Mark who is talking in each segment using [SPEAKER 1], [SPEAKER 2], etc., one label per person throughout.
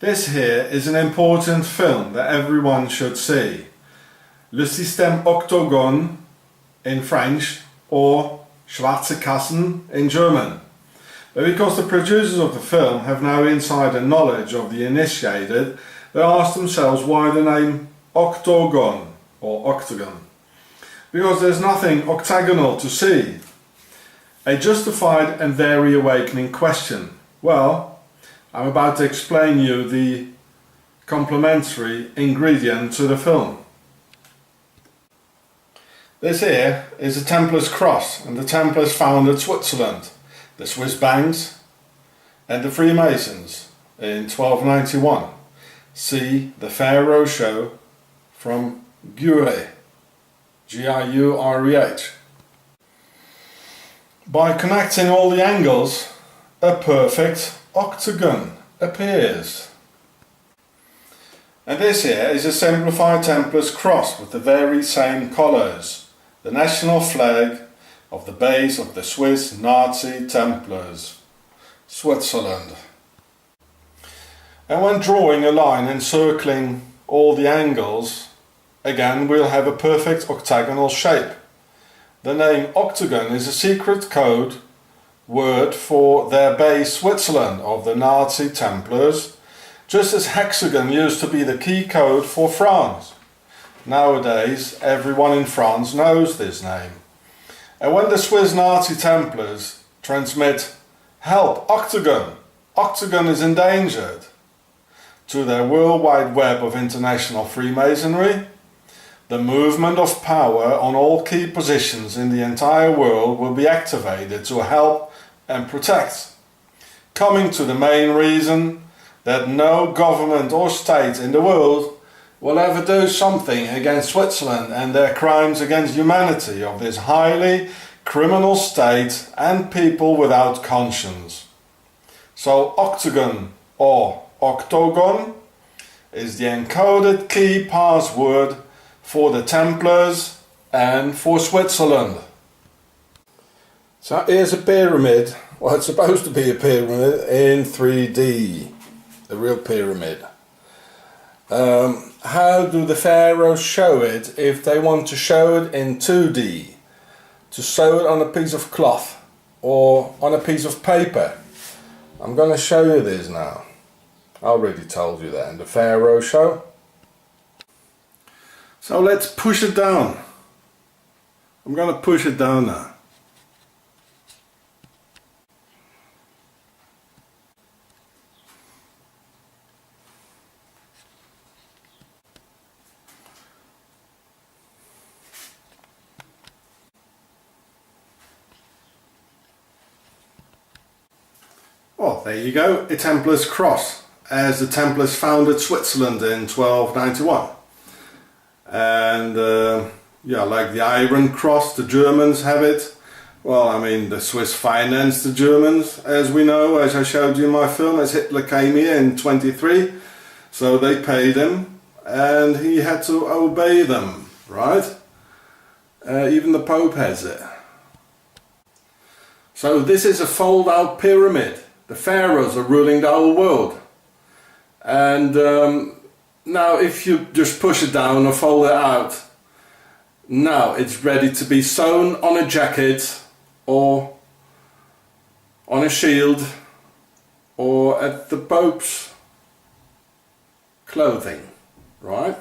[SPEAKER 1] This here is an important film that everyone should see. Le Système OCTOGON in French, or Schwarze Kassen in German. But because the producers of the film have no insider knowledge of the initiated, they ask themselves why the name OCTOGON or octagon. Because there's nothing octagonal to see. A justified and very awakening question. Well, I'm about to explain you the complementary ingredient to the film. This here is a Templars cross, and the Templars founded Switzerland, the Swiss banks and the Freemasons in 1291. See the PHARAOHS show from Giureh, G-I-U-R-E-H. By connecting all the angles, a perfect octagon appears. And this here is a simplified Templars cross with the very same colours, the national flag of the base of the Swiss Nazi Templars, Switzerland. And when drawing a line encircling all the angles, again we'll have a perfect octagonal shape. The name octagon is a secret code word for their base Switzerland of the Nazi Templars, just as hexagon used to be the key code for France. Nowadays everyone in France knows this name. And when the Swiss Nazi Templars transmit "Help, Octagon! Octagon is endangered!" to their worldwide web of international Freemasonry, the movement of power on all key positions in the entire world will be activated to help and protect. Coming to the main reason that no government or state in the world will ever do something against Switzerland and their crimes against humanity of this highly criminal state and people without conscience. So octagon or octogon is the encoded key password for the Templars and for Switzerland. So here's a pyramid. Well, it's supposed to be a pyramid in 3D, a real pyramid. How do the pharaohs show it if they want to show it in 2D? To sew it on a piece of cloth or on a piece of paper? I'm going to show you this now. I already told you that in the PHARAOHS show. So let's push it down. I'm going to push it down now. Well, there you go, a Templars cross, as the Templars founded Switzerland in 1291. And yeah, like the Iron Cross, the Germans have it. Well, I mean, the Swiss financed the Germans, as we know, as I showed you in my film, as Hitler came here in 23. So they paid him, and he had to obey them, right? Even the Pope has it. So this is a fold-out pyramid. The pharaohs are ruling the whole world. And now if you just push it down or fold it out, now it's ready to be sewn on a jacket or on a shield or at the Pope's clothing, right?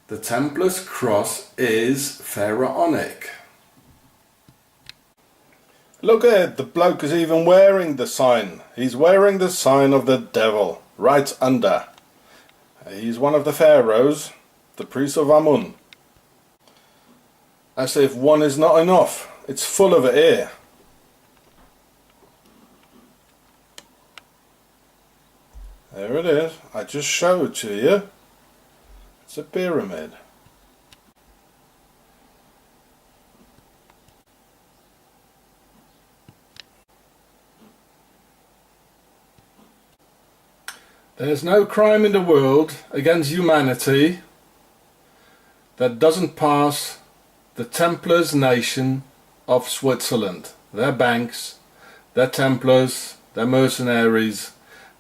[SPEAKER 1] The Templars cross is pharaonic. Look at it, the bloke is even wearing the sign. He's wearing the sign of the devil, right under. He's one of the pharaohs, the priest of Amun. As if one is not enough, it's full of it here. There it is, I just showed it to you. It's a pyramid. There's no crime in the world against humanity that doesn't pass the Templars nation of Switzerland. Their banks, their Templars, their mercenaries,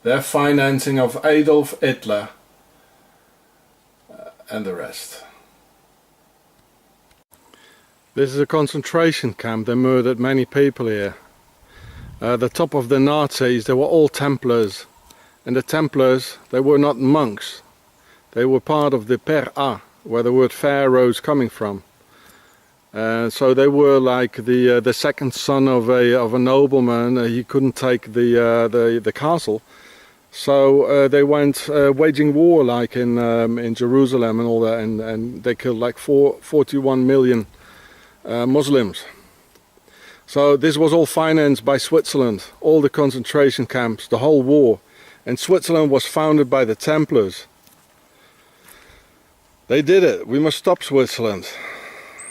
[SPEAKER 1] their financing of Adolf Hitler and the rest. This is a concentration camp. They murdered many people here. The top of the Nazis, they were all Templars, and the Templars, they were not monks. They were part of the PHARAOHS, where the word pharaoh is coming from. So they were like the second son of a nobleman. He couldn't take the castle, so they went waging war like in Jerusalem and all that, and they killed like 41 million Muslims. So this was all financed by Switzerland, all the concentration camps, the whole war. And Switzerland was founded by the Templars. They did it. We must stop Switzerland.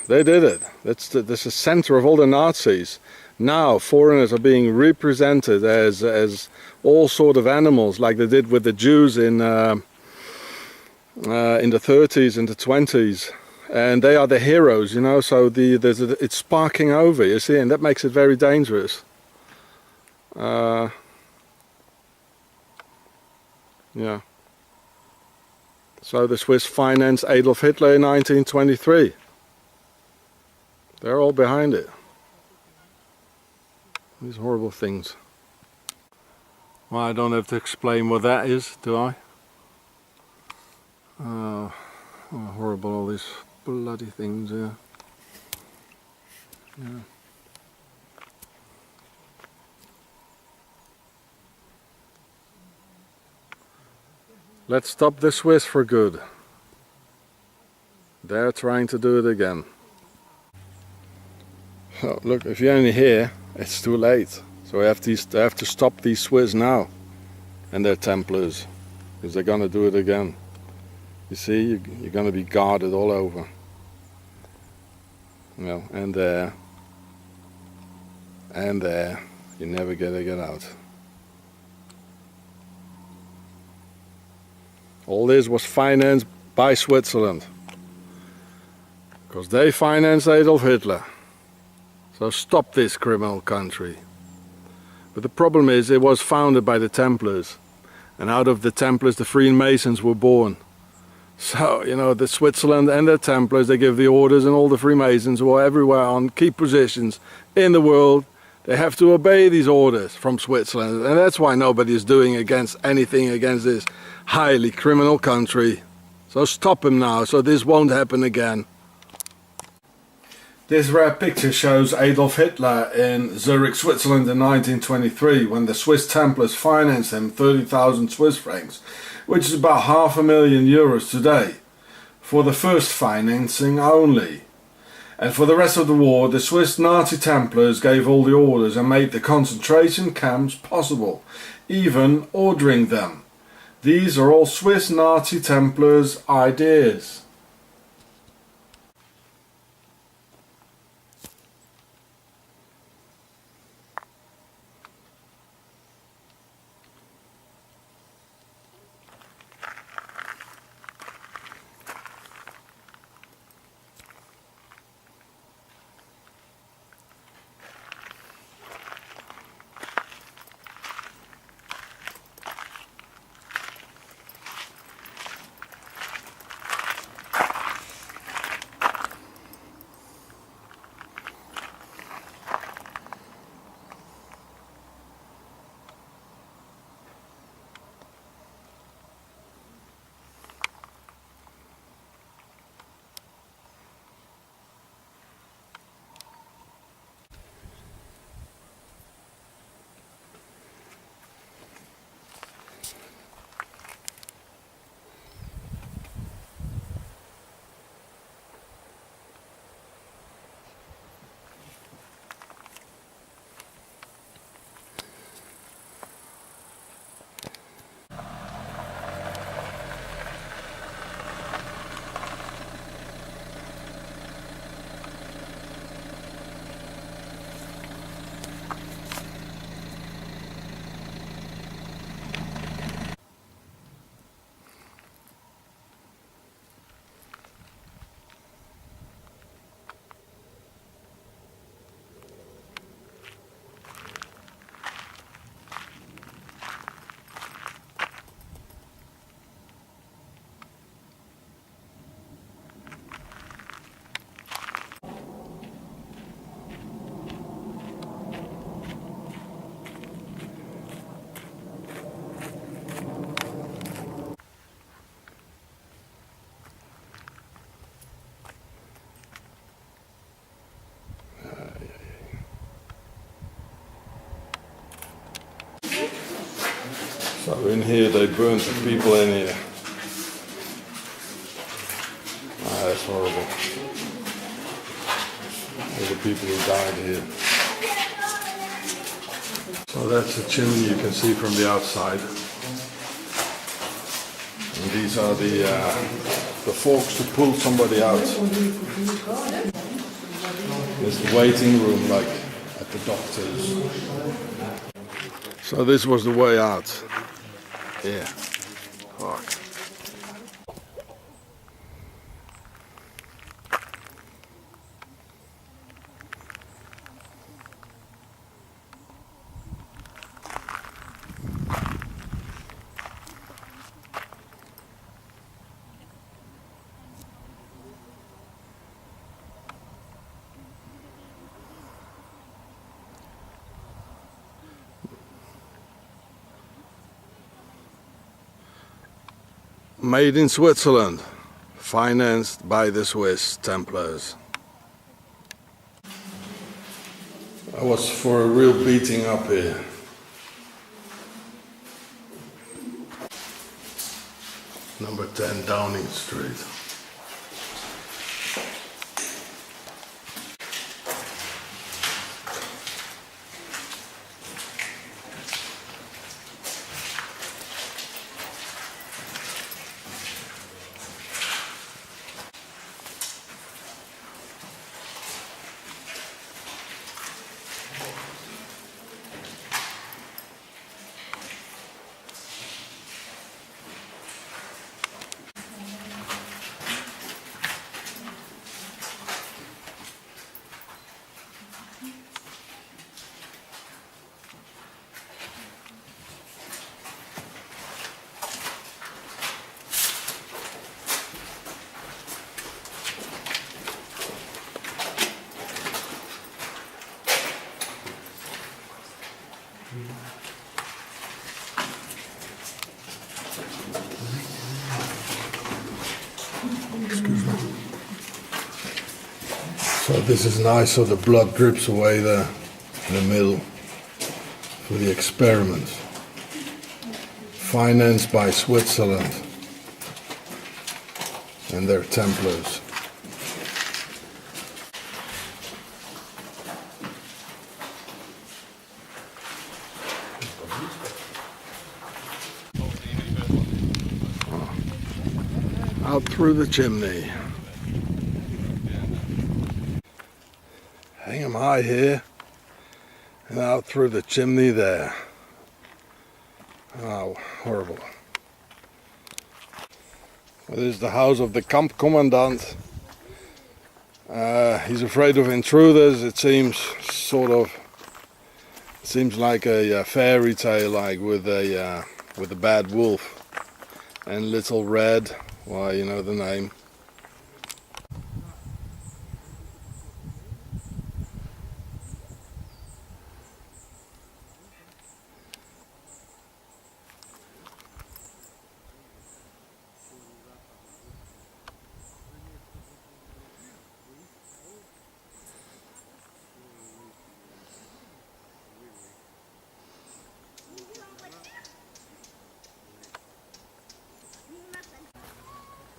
[SPEAKER 1] They did it. That's the center of all the Nazis. Now foreigners are being represented as all sort of animals, like they did with the Jews in the 30s and the 20s. And they are the heroes, you know, so it's sparking over, you see, and that makes it very dangerous. Yeah. So the Swiss financed Adolf Hitler in 1923. They're all behind it. These horrible things. Well, I don't have to explain what that is, do I? Oh, horrible, all these bloody things here. Yeah. Let's stop the Swiss for good. They're trying to do it again. So look, if you're only here, it's too late. So they have to stop these Swiss now and their Templars, because they're gonna do it again. You see, you're going to be guarded all over. Well, and there. And there. You're never going to get out. All this was financed by Switzerland. Because they financed Adolf Hitler. So stop this criminal country. But the problem is, it was founded by the Templars. And out of the Templars, the Freemasons were born. So, you know, the Switzerland and the Templars, they give the orders, and all the Freemasons who are everywhere on key positions in the world, they have to obey these orders from Switzerland. And that's why nobody is doing anything against this highly criminal country. So stop them now, so this won't happen again. This rare picture shows Adolf Hitler in Zurich, Switzerland in 1923, when the Swiss Templars financed him 30,000 Swiss francs, which is about €500,000 today, for the first financing only. And for the rest of the war, the Swiss Nazi Templars gave all the orders and made the concentration camps possible, even ordering them. These are all Swiss Nazi Templars' ideas. So in here they burnt the people in here. Ah, that's horrible. All the people who died here. So that's the chimney you can see from the outside. And these are the forks to pull somebody out. There's the waiting room like at the doctor's. So this was the way out. Yeah. Fuck. Made in Switzerland, financed by the Swiss Templars. I was for a real beating up here. Number 10 Downing Street. Excuse me. So this is nice, so the blood drips away there in the middle for the experiment. Financed by Switzerland and their Templars. Out through the chimney. Hang 'em high here and out through the chimney there. Oh, horrible. Well, this is the house of the camp commandant. He's afraid of intruders. It seems seems like a fairy tale, like with a bad wolf and Little Red. Well, you know the name.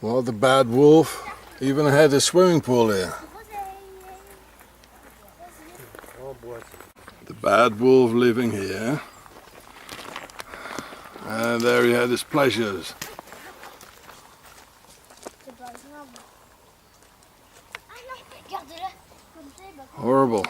[SPEAKER 1] Well, the bad wolf even had a swimming pool here. The bad wolf living here. And there he had his pleasures. Horrible.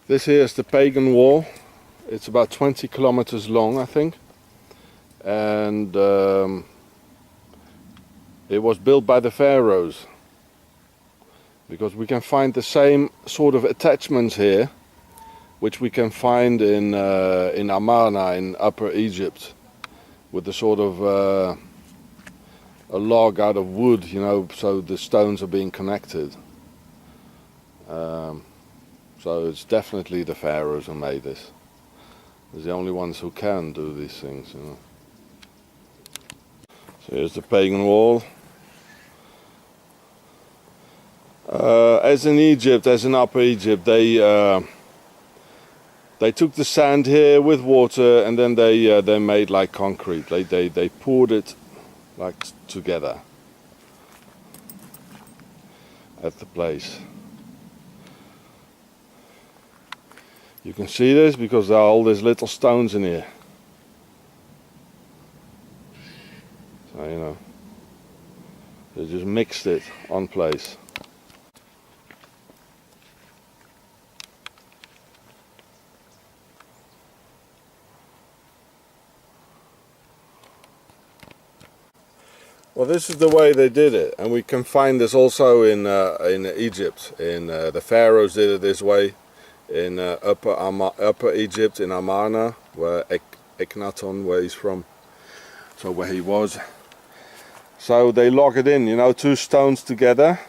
[SPEAKER 1] This here is the pagan wall. It's about 20 kilometers long, I think. And it was built by the pharaohs. Because we can find the same sort of attachments here, which we can find in Amarna in Upper Egypt.
[SPEAKER 2] with the sort of a log out of wood, you know, so the stones are being connected. So it's definitely the pharaohs who made this. They're the only ones who can do these things, you know. So here's the pagan wall. As in Egypt, as in Upper Egypt, they took the sand here with water, and then they made like concrete. They poured it like together at the place. You can see this because there are all these little stones in here. So, you know, they just mixed it on place. Well, this is the way they did it, and we can find this also in Egypt. The pharaohs did it this way. In Upper Egypt, in Amarna, where Akhenaton, where he's from, so where he was. So they lock it in, you know, two stones together,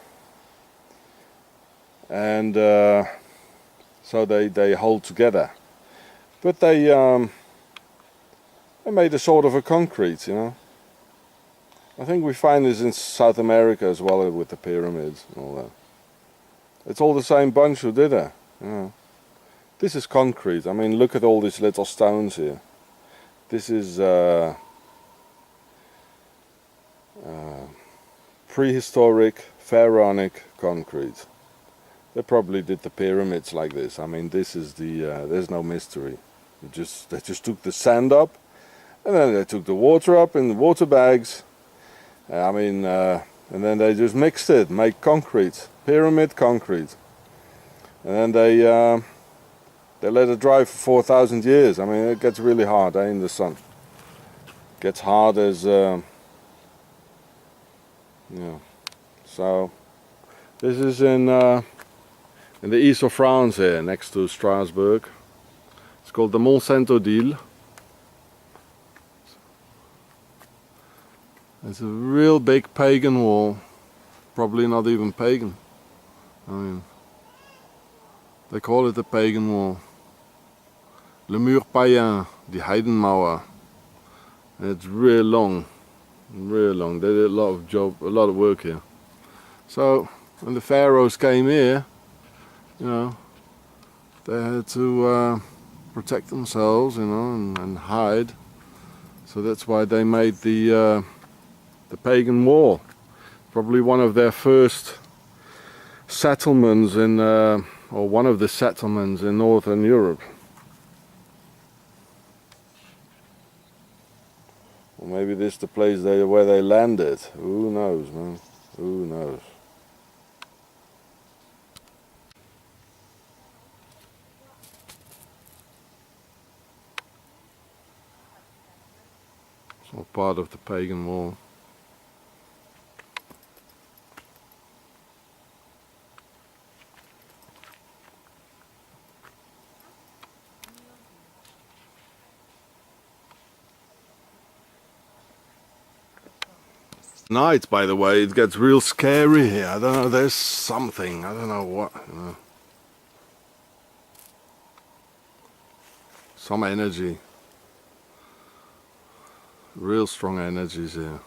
[SPEAKER 2] and so they hold together. But they made a sort of a concrete, you know. I think we find this in South America as well, with the pyramids and all that. It's all the same bunch who did it, you know. This is concrete. I mean, look at all these little stones here. This is prehistoric pharaonic concrete. They probably did the pyramids like this. I mean, this is the there's no mystery. They just took the sand up, and then they took the water up in the water bags. I mean, and then they just mixed it, make concrete, pyramid concrete, and then they let it dry for 4,000 years. I mean, it gets really hard, in the sun. It gets hard as, yeah. So, this is in the east of France here, next to Strasbourg. It's called the Mont Saint-Odile. It's a real big pagan wall. Probably not even pagan. I mean, they call it the pagan wall. Le Mur Païen, die Heidenmauer. And it's real long, real long. They did a lot of work here. So when the pharaohs came here, you know, they had to protect themselves, you know, and hide. So that's why they made the pagan wall. Probably one of their first settlements in, or one of the settlements in Northern Europe. Or maybe this is the place where they landed. Who knows, man? Who knows? It's all part of the pagan wall. Night, by the way, it gets real scary here. I don't know, there's something, I don't know what, you know. Some energy. Real strong energies here.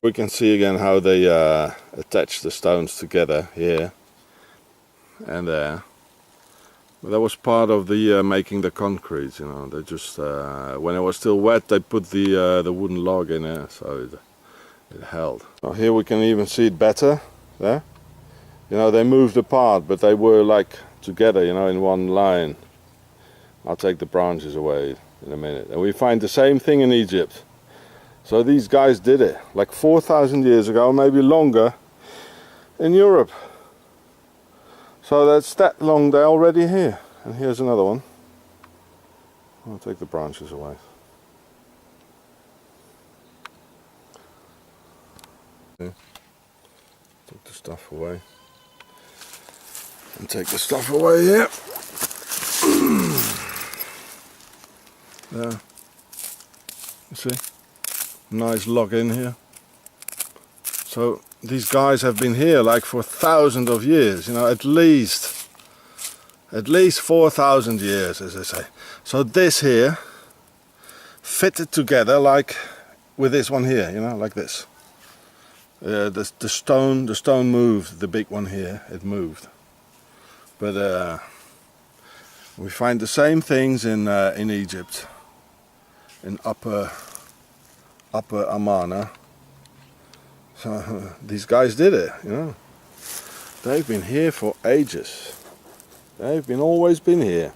[SPEAKER 2] We can see again how they attach the stones together here and there. But that was part of the making the concrete, you know. They just when it was still wet, they put the wooden log in there, so it held. Now here we can even see it better. There, you know, they moved apart, but they were like together, you know, in one line. I'll take the branches away in a minute, and we find the same thing in Egypt. So these guys did it like 4,000 years ago, maybe longer, in Europe. So that's that long, they're already here. And here's another one. I'll take the branches away. Okay. Take the stuff away. And take the stuff away here. There. You see? Nice log in here. So these guys have been here like for thousands of years, you know, at least 4,000 years, as I say. So this here fitted together like with this one here, you know, like this. The stone moved. The big one here, it moved. But we find the same things in Egypt, in Upper Amana. So these guys did it, you know. They've been here for ages. They've always been here.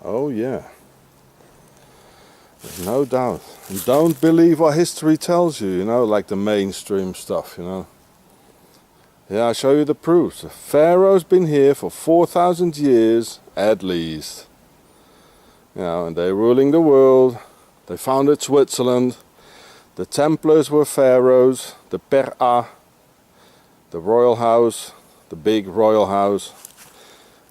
[SPEAKER 2] Oh yeah. There's no doubt. And don't believe what history tells you, you know, like the mainstream stuff, you know. Yeah, I'll show you the proofs. The Pharaoh's been here for 4,000 years at least. You know, and they're ruling the world. They founded Switzerland. The Templars were pharaohs, the PHARAOHS, the royal house, the big royal house.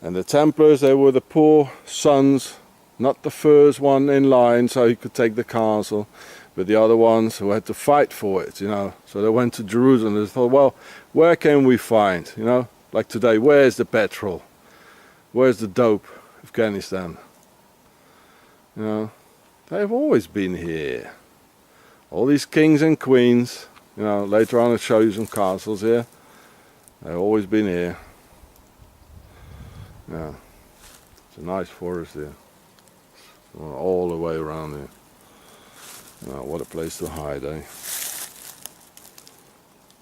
[SPEAKER 2] And the Templars, they were the poor sons, not the first one in line so he could take the castle, but the other ones who had to fight for it, you know. So they went to Jerusalem and they thought, well, where can we find, you know, like today, where's the petrol? Where's the dope? Afghanistan. You know, they've always been here. All these kings and queens, you know, later on I'll show you some castles here. They've always been here. Yeah, it's a nice forest here. All the way around here. Oh, what a place to hide, eh?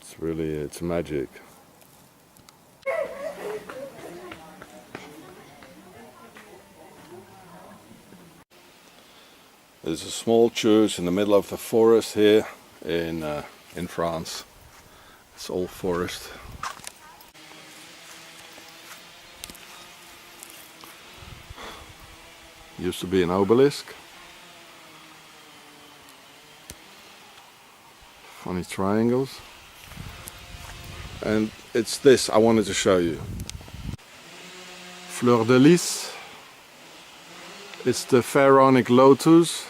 [SPEAKER 2] It's really, it's magic. There's a small church in the middle of the forest here in France. It's all forest. Used to be an obelisk. Funny triangles. And it's this I wanted to show you. Fleur de Lis. It's the pharaonic lotus.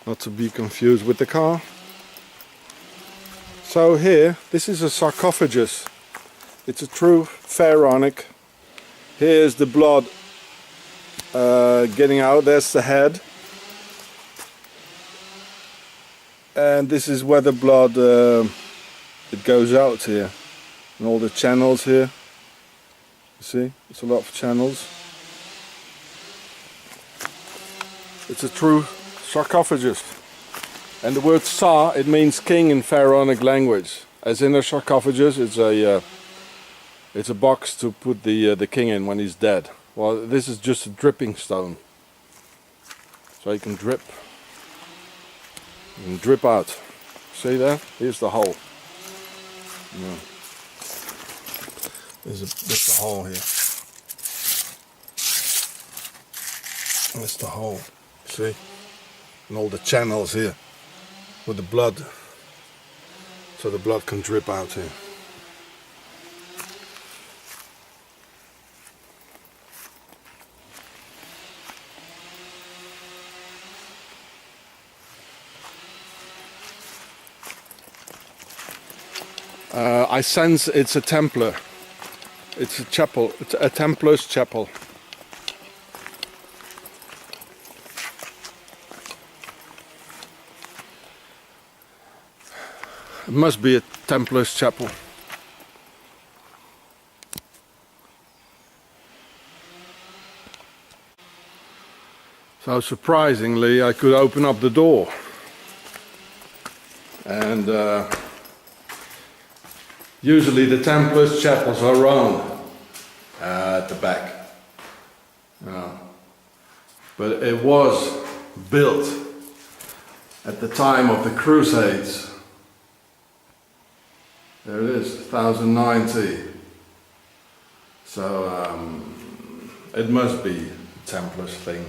[SPEAKER 2] Not to be confused with the car. So here, this is a sarcophagus. It's a true pharaonic. Here's the blood getting out, there's the head. And this is where the blood it goes out here. And all the channels here. You see, it's a lot of channels. It's a true sarcophagus. And the word Sa, it means king in pharaonic language. As in a sarcophagus, it's a box to put the king in when he's dead. Well, this is just a dripping stone. So you can drip. You can drip out. See there? Here's the hole. Yeah. There's the hole here. That's the hole. See? And all the channels here with the blood. So the blood can drip out here. I sense it's a Templar. It's a chapel. It's a Templar's chapel. It must be a Templar's chapel. So surprisingly, I could open up the door. And usually the Templars' chapels are round at the back. But it was built at the time of the Crusades. There it is, 1090. So It must be Templars thing.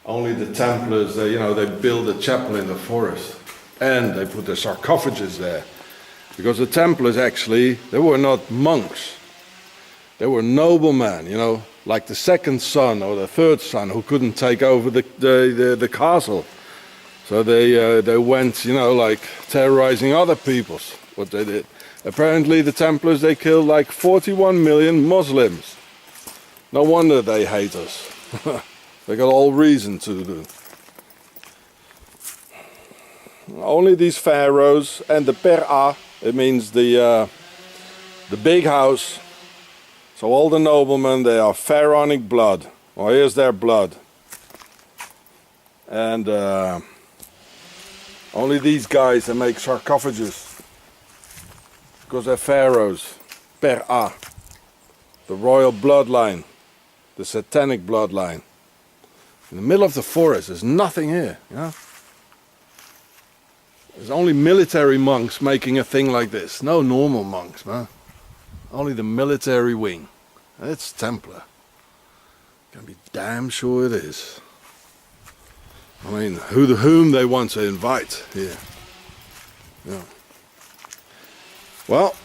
[SPEAKER 2] Only the Templars, they, you know, they build a chapel in the forest and they put the sarcophages there. Because the Templars actually, they were not monks. They were noblemen, you know, like the second son or the third son who couldn't take over the castle. So they went, you know, like terrorizing other peoples, what they did. Apparently the Templars, they killed like 41 million Muslims. No wonder they hate us. They got all reason to do. Only these pharaohs and the pera, it means the big house. So all the noblemen, they are pharaonic blood. Well, here's their blood. And only these guys that make sarcophages. Because they're pharaohs. Pera. The royal bloodline. The satanic bloodline. In the middle of the forest, there's nothing here, you know? There's only military monks making a thing like this. No normal monks, man. Only the military wing. It's Templar. Can be damn sure it is. I mean, whom they want to invite here. Yeah. Well,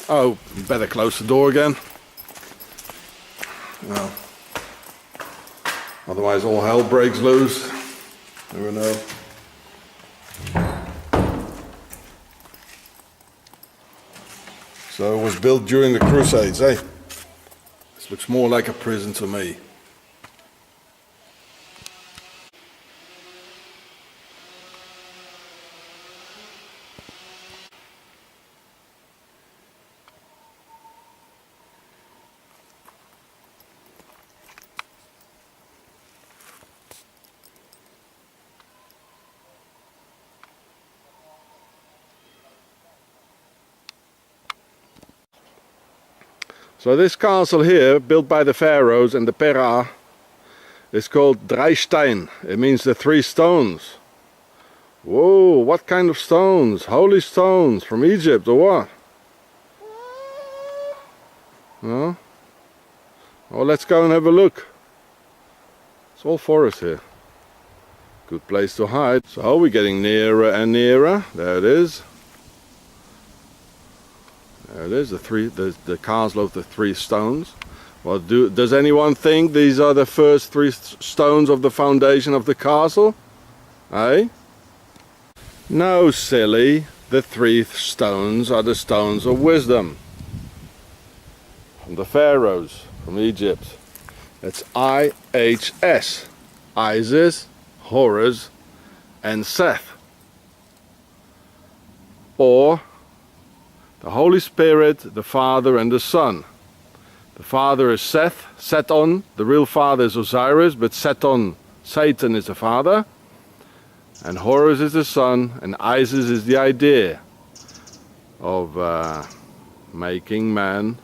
[SPEAKER 2] oh, better close the door again. Well, otherwise all hell breaks loose. Never know. So it was built during the Crusades, eh? This looks more like a prison to me. So this castle here, built by the pharaohs and the pera, is called Dreistein. It means the three stones. Whoa, what kind of stones? Holy stones from Egypt or what? No? Well, let's go and have a look. It's all forest here. Good place to hide. So we're getting nearer and nearer. There it is. There it is, the castle of the three stones. Well, does anyone think these are the first three stones of the foundation of the castle? Eh? No, silly. The three stones are the stones of wisdom. From the pharaohs, from Egypt. That's IHS. Isis, Horus, and Seth. Or the Holy Spirit, the Father and the Son. The Father is Seth, Seton. The real Father is Osiris, but Seton, Satan, is the Father. And Horus is the Son, and Isis is the idea of making man,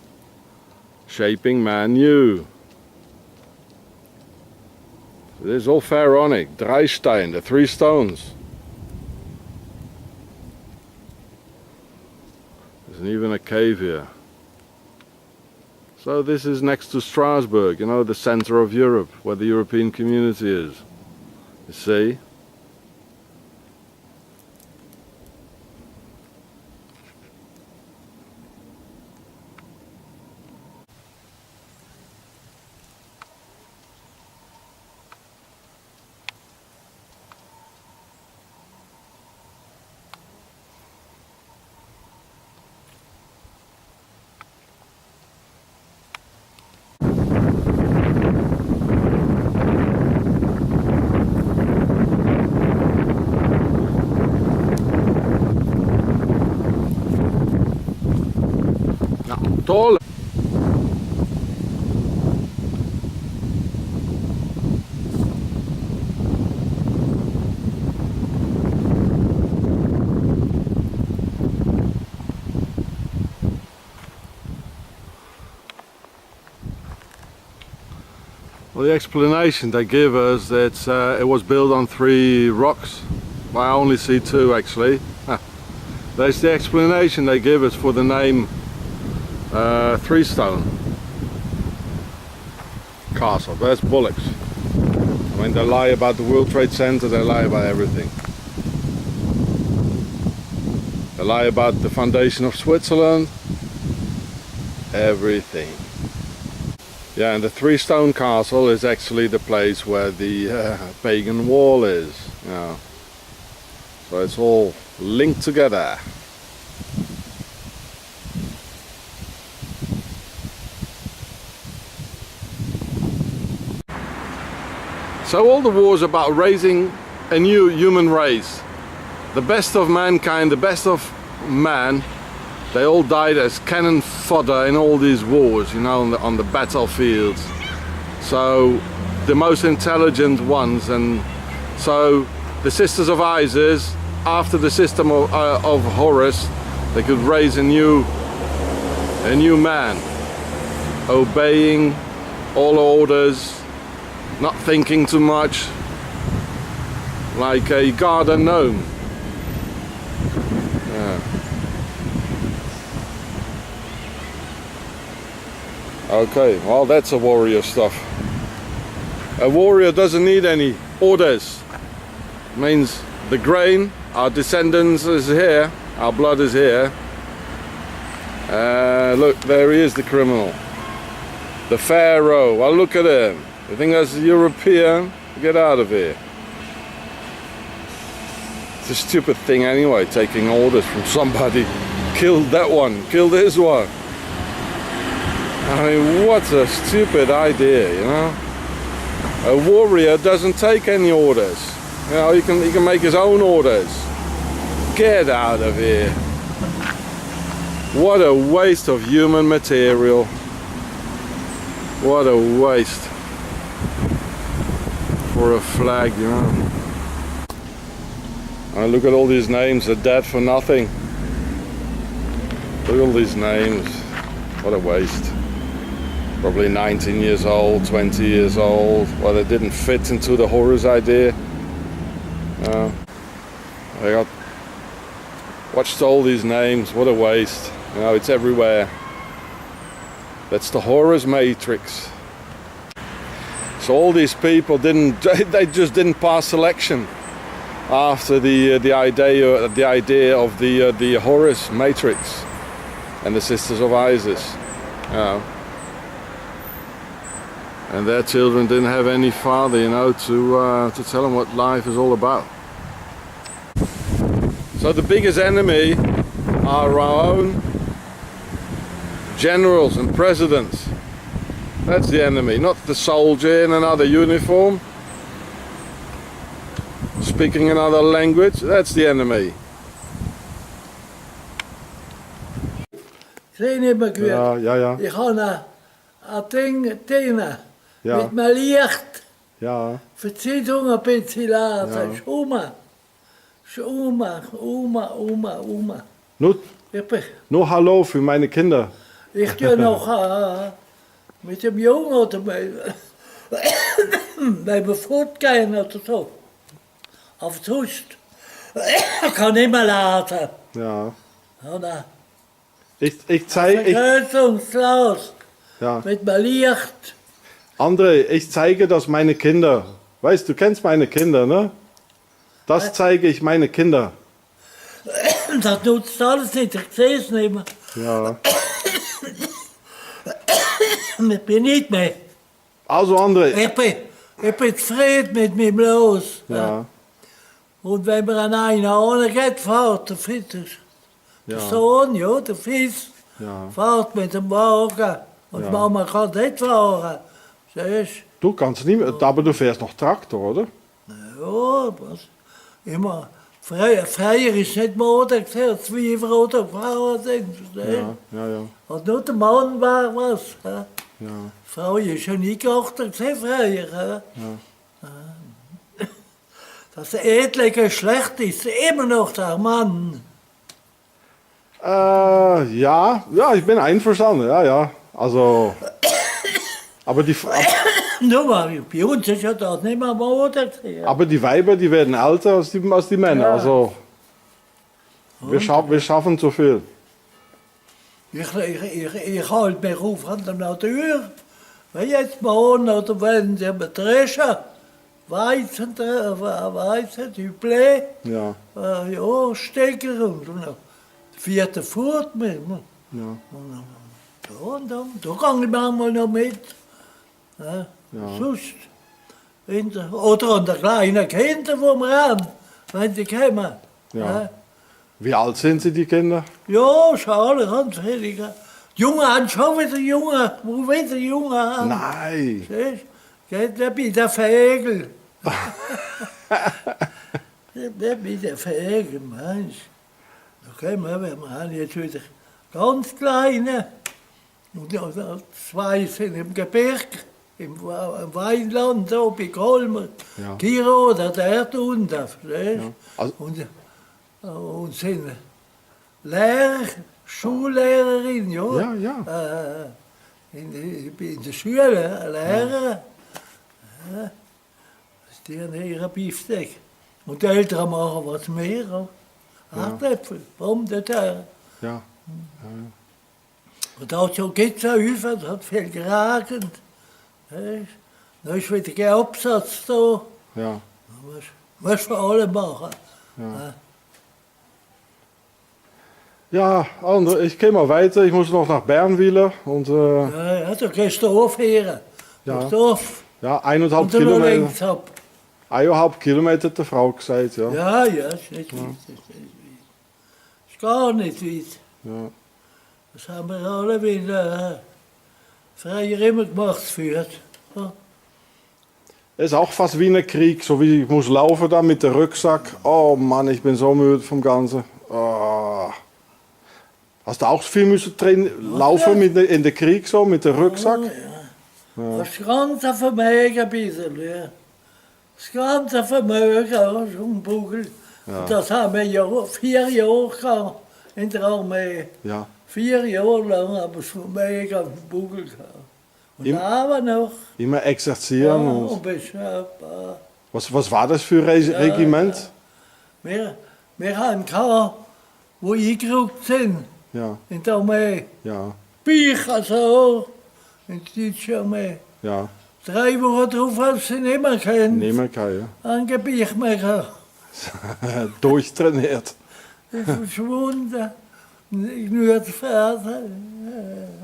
[SPEAKER 2] shaping man new. It is all pharaonic, Dreistein, the three stones. There's even a cave here. So this is next to Strasbourg, you know, the center of Europe, where the European community is. You see? Tall. Well, the explanation they give us that it was built on three rocks. Well, I only see two actually. That's the explanation they give us for the name Three Stone. castle. That's bollocks. I mean, they lie about the World Trade Center, they lie about everything. They lie about the foundation of Switzerland. Everything. Yeah, and the Three Stone Castle is actually the place where the pagan wall is. Yeah. So it's all linked together. So all the wars about raising a new human race, the best of mankind, the best of man, they all died as cannon fodder in all these wars, you know, on the battlefields. So the most intelligent ones, and so the Sisters of Isis, after the system of Horus, they could raise a new man, obeying all orders, not thinking too much, like a garden gnome. Yeah. Okay, well, that's a warrior stuff. A warrior doesn't need any orders. It means the grain, our descendants is here, our blood is here. Look, there he is, the criminal. The Pharaoh. Well, look at him. You think that's a European? Get out of here. It's a stupid thing anyway, taking orders from somebody. Kill that one, kill this one. I mean, what a stupid idea, you know? A warrior doesn't take any orders. You know, he can make his own orders. Get out of here. What a waste of human material. What a waste. For a flag, you know. And look at all these names, they're dead for nothing. Look at all these names. What a waste. Probably 19 years old, 20 years old. Well, they didn't fit into the Horus idea. Watched all these names, what a waste. You know, it's everywhere. That's the Horus matrix. So all these people they just didn't pass selection after the idea of the Horus matrix and the Sisters of Isis. You know. And their children didn't have any father, you know, to tell them what life is all about. So the biggest enemy are our own generals and presidents. That's the enemy, not the soldier in another uniform, speaking another language. That's the enemy.
[SPEAKER 3] Ja. Ich habe ein Thema mit einem Licht für die Zeitung ein bisschen lesen. Oma.
[SPEAKER 2] Nur Hallo für meine Kinder.
[SPEAKER 3] Ich tue noch mit dem Jungen oder beim Fortgehen oder so. Auf sonst kann ich mehr laden.
[SPEAKER 2] Ja.
[SPEAKER 3] Oder?
[SPEAKER 2] Ich zeige.
[SPEAKER 3] Vergrößungsglas mit einem Licht.
[SPEAKER 2] André, ich zeige das meine Kinder. Weißt du, kennst meine Kinder, ne? Das zeige ich meine Kinder.
[SPEAKER 3] Das nutzt alles nicht, ich sehe es nicht mehr.
[SPEAKER 2] Ja.
[SPEAKER 3] Ich bin nicht mehr.
[SPEAKER 2] Also André.
[SPEAKER 3] Ich bin zufrieden mit meinem Los.
[SPEAKER 2] Ja.
[SPEAKER 3] Und wenn man an einer geht, fährt der Fitter. Der Sohn, ja, der Fiss, fährt mit dem Wagen. Und Mama kann nicht fahren. Siehst
[SPEAKER 2] du? Kannst nicht mehr, aber du fährst noch Traktor, oder?
[SPEAKER 3] Ja, was? Immer. Früher ist nicht Mode, zwei Frauen gefahren sind.
[SPEAKER 2] Ja.
[SPEAKER 3] Und nur der Mann war was. Ja. Frau ist schon nie geachtet, früher. Ja. Das edle Geschlecht ist immer noch der Mann.
[SPEAKER 2] Ja, ich bin einverstanden, ja. Also, aber die...
[SPEAKER 3] Nur mal, bei uns ist ja das nicht mehr Mode.
[SPEAKER 2] Aber die Weiber, die werden älter als die Männer, also wir schaffen zu viel.
[SPEAKER 3] Ich halte mich auf an der Natur. wenn jetzt morgen oder wenn sie dreschen, Weizen, Dublé,
[SPEAKER 2] Ja.
[SPEAKER 3] Ja, Stecker und noch 4. Furt mit.
[SPEAKER 2] Ja.
[SPEAKER 3] Und da gehe ich manchmal noch mit. Ja.
[SPEAKER 2] Ja.
[SPEAKER 3] Sonst. Oder an der kleinen Kinder, die wir haben, wenn die kommen.
[SPEAKER 2] Ja. Wie alt sind Sie, die Kinder?
[SPEAKER 3] Ja, schade, ganz viele. Die Jungen haben schon wieder Jungen, wo wieder Jungen haben.
[SPEAKER 2] Nein.
[SPEAKER 3] Siehst du? Geht nicht bei der Fegel. Nicht bei der Fegel, meinst du? Da kommen wir haben jetzt wieder ganz kleine. Und ja, 2 sind im Gebirge, im Weinland, da bei Kolmer.
[SPEAKER 2] Ja.
[SPEAKER 3] Giro, der unten, verstehst du?
[SPEAKER 2] Ja. Also,
[SPEAKER 3] Und sind Lehrer, Schullehrerin, ja.
[SPEAKER 2] Ja, ja.
[SPEAKER 3] In der Schule, Lehrer. Ja. Die haben ihre Beefsteak. Und die Eltern machen was mehr. Ja. Hartäpfel, Bombenteile.
[SPEAKER 2] Ja.
[SPEAKER 3] Und dazu geht es auch über, das hat viel geregnet. Dann ist wieder kein Absatz da.
[SPEAKER 2] Ja.
[SPEAKER 3] Was für alle machen.
[SPEAKER 2] Ja. Ja, André, ich gehe mal weiter. Ich muss noch nach Bernwiller. Und,
[SPEAKER 3] Ja, da gehst du aufhören.
[SPEAKER 2] Ja.
[SPEAKER 3] Nach Dorf.
[SPEAKER 2] ja, 1,5
[SPEAKER 3] Und dann
[SPEAKER 2] Kilometer.
[SPEAKER 3] links ab.
[SPEAKER 2] 1,5 Kilometer hat die Frau gesagt, ja.
[SPEAKER 3] Ja, ist nicht weit. Ist gar nicht weit.
[SPEAKER 2] Ja.
[SPEAKER 3] Das haben wir alle wieder früher immer gemacht für. Ja.
[SPEAKER 2] Es ist auch fast wie ein Krieg, so wie ich muss laufen da mit dem Rucksack. Oh Mann, ich bin so müde vom Ganzen. Oh. Hast du auch viel müssen laufen in den Krieg so mit dem Rucksack?
[SPEAKER 3] Ja. Das ganze Vermögen ein bisschen, ja. Das ganze Vermögen, ja, so ein Bugel.
[SPEAKER 2] Ja.
[SPEAKER 3] Und das haben wir ja 4 Jahre gehabt in der Armee.
[SPEAKER 2] Ja.
[SPEAKER 3] 4 Jahre lang haben wir das Vermögen auf dem Bugel gehabt. Und
[SPEAKER 2] Im-
[SPEAKER 3] aber noch.
[SPEAKER 2] Immer exerzieren.
[SPEAKER 3] Ja,
[SPEAKER 2] Und
[SPEAKER 3] und
[SPEAKER 2] was war das für ein Regiment?
[SPEAKER 3] wir haben gehabt, wo eingerückt sind
[SPEAKER 2] Ja,
[SPEAKER 3] in der Armee.
[SPEAKER 2] ja,
[SPEAKER 3] Bücher so, in der deutschen Armee.
[SPEAKER 2] ja.
[SPEAKER 3] 3 Wochen drauf haben sie nicht mehr kennt.
[SPEAKER 2] Nehmen kann,
[SPEAKER 3] Ein Gebiet mehr gehabt.
[SPEAKER 2] ja. Durchtrainiert.
[SPEAKER 3] Ist verschwunden. Nur die Pferde.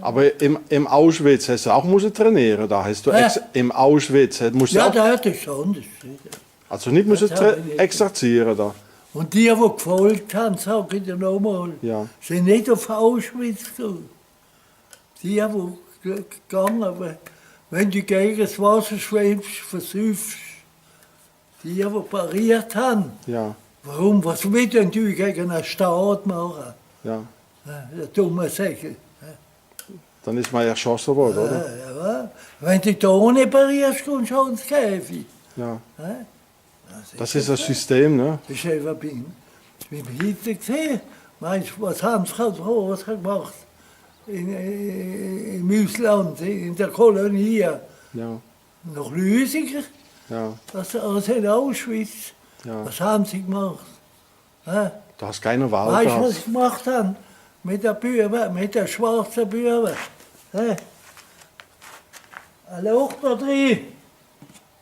[SPEAKER 2] Aber im Auschwitz hast du auch müssen trainieren. Da hast du im Auschwitz musst du
[SPEAKER 3] Ja,
[SPEAKER 2] auch,
[SPEAKER 3] da hat es anders.
[SPEAKER 2] also nicht müssen
[SPEAKER 3] das habe ich nicht.
[SPEAKER 2] exerzieren da.
[SPEAKER 3] Und die gefolgt haben, sage ich dir nochmal,
[SPEAKER 2] Ja.
[SPEAKER 3] sind nicht auf Auschwitz gegangen. Die gegangen, wenn du gegen das Wasser schwimmst, versäufst. Die pariert haben.
[SPEAKER 2] Ja,
[SPEAKER 3] Warum? Was will denn du gegen einen Staat machen?
[SPEAKER 2] ja.
[SPEAKER 3] Der dumme Säcke.
[SPEAKER 2] Dann ist man erschossen worden, oder?
[SPEAKER 3] Ja. Wenn du da nicht parierst, kommst du ins Käfig.
[SPEAKER 2] Ja.
[SPEAKER 3] Ja.
[SPEAKER 2] Das ist das System, ne?
[SPEAKER 3] Das ist einfach beim Hitler gesehen. Meinst du, was haben sie gemacht? Im Ausland, in der Kolonie.
[SPEAKER 2] Ja,
[SPEAKER 3] Noch Lüsiger
[SPEAKER 2] ja,
[SPEAKER 3] als in Auschwitz.
[SPEAKER 2] ja.
[SPEAKER 3] Was haben sie gemacht? Ja.
[SPEAKER 2] Du hast keine Wahl
[SPEAKER 3] Weißt du, was
[SPEAKER 2] gehabt.
[SPEAKER 3] sie gemacht haben? Mit der Bühne, mit der schwarzen Bühne. Ja. Ein Loch da drin.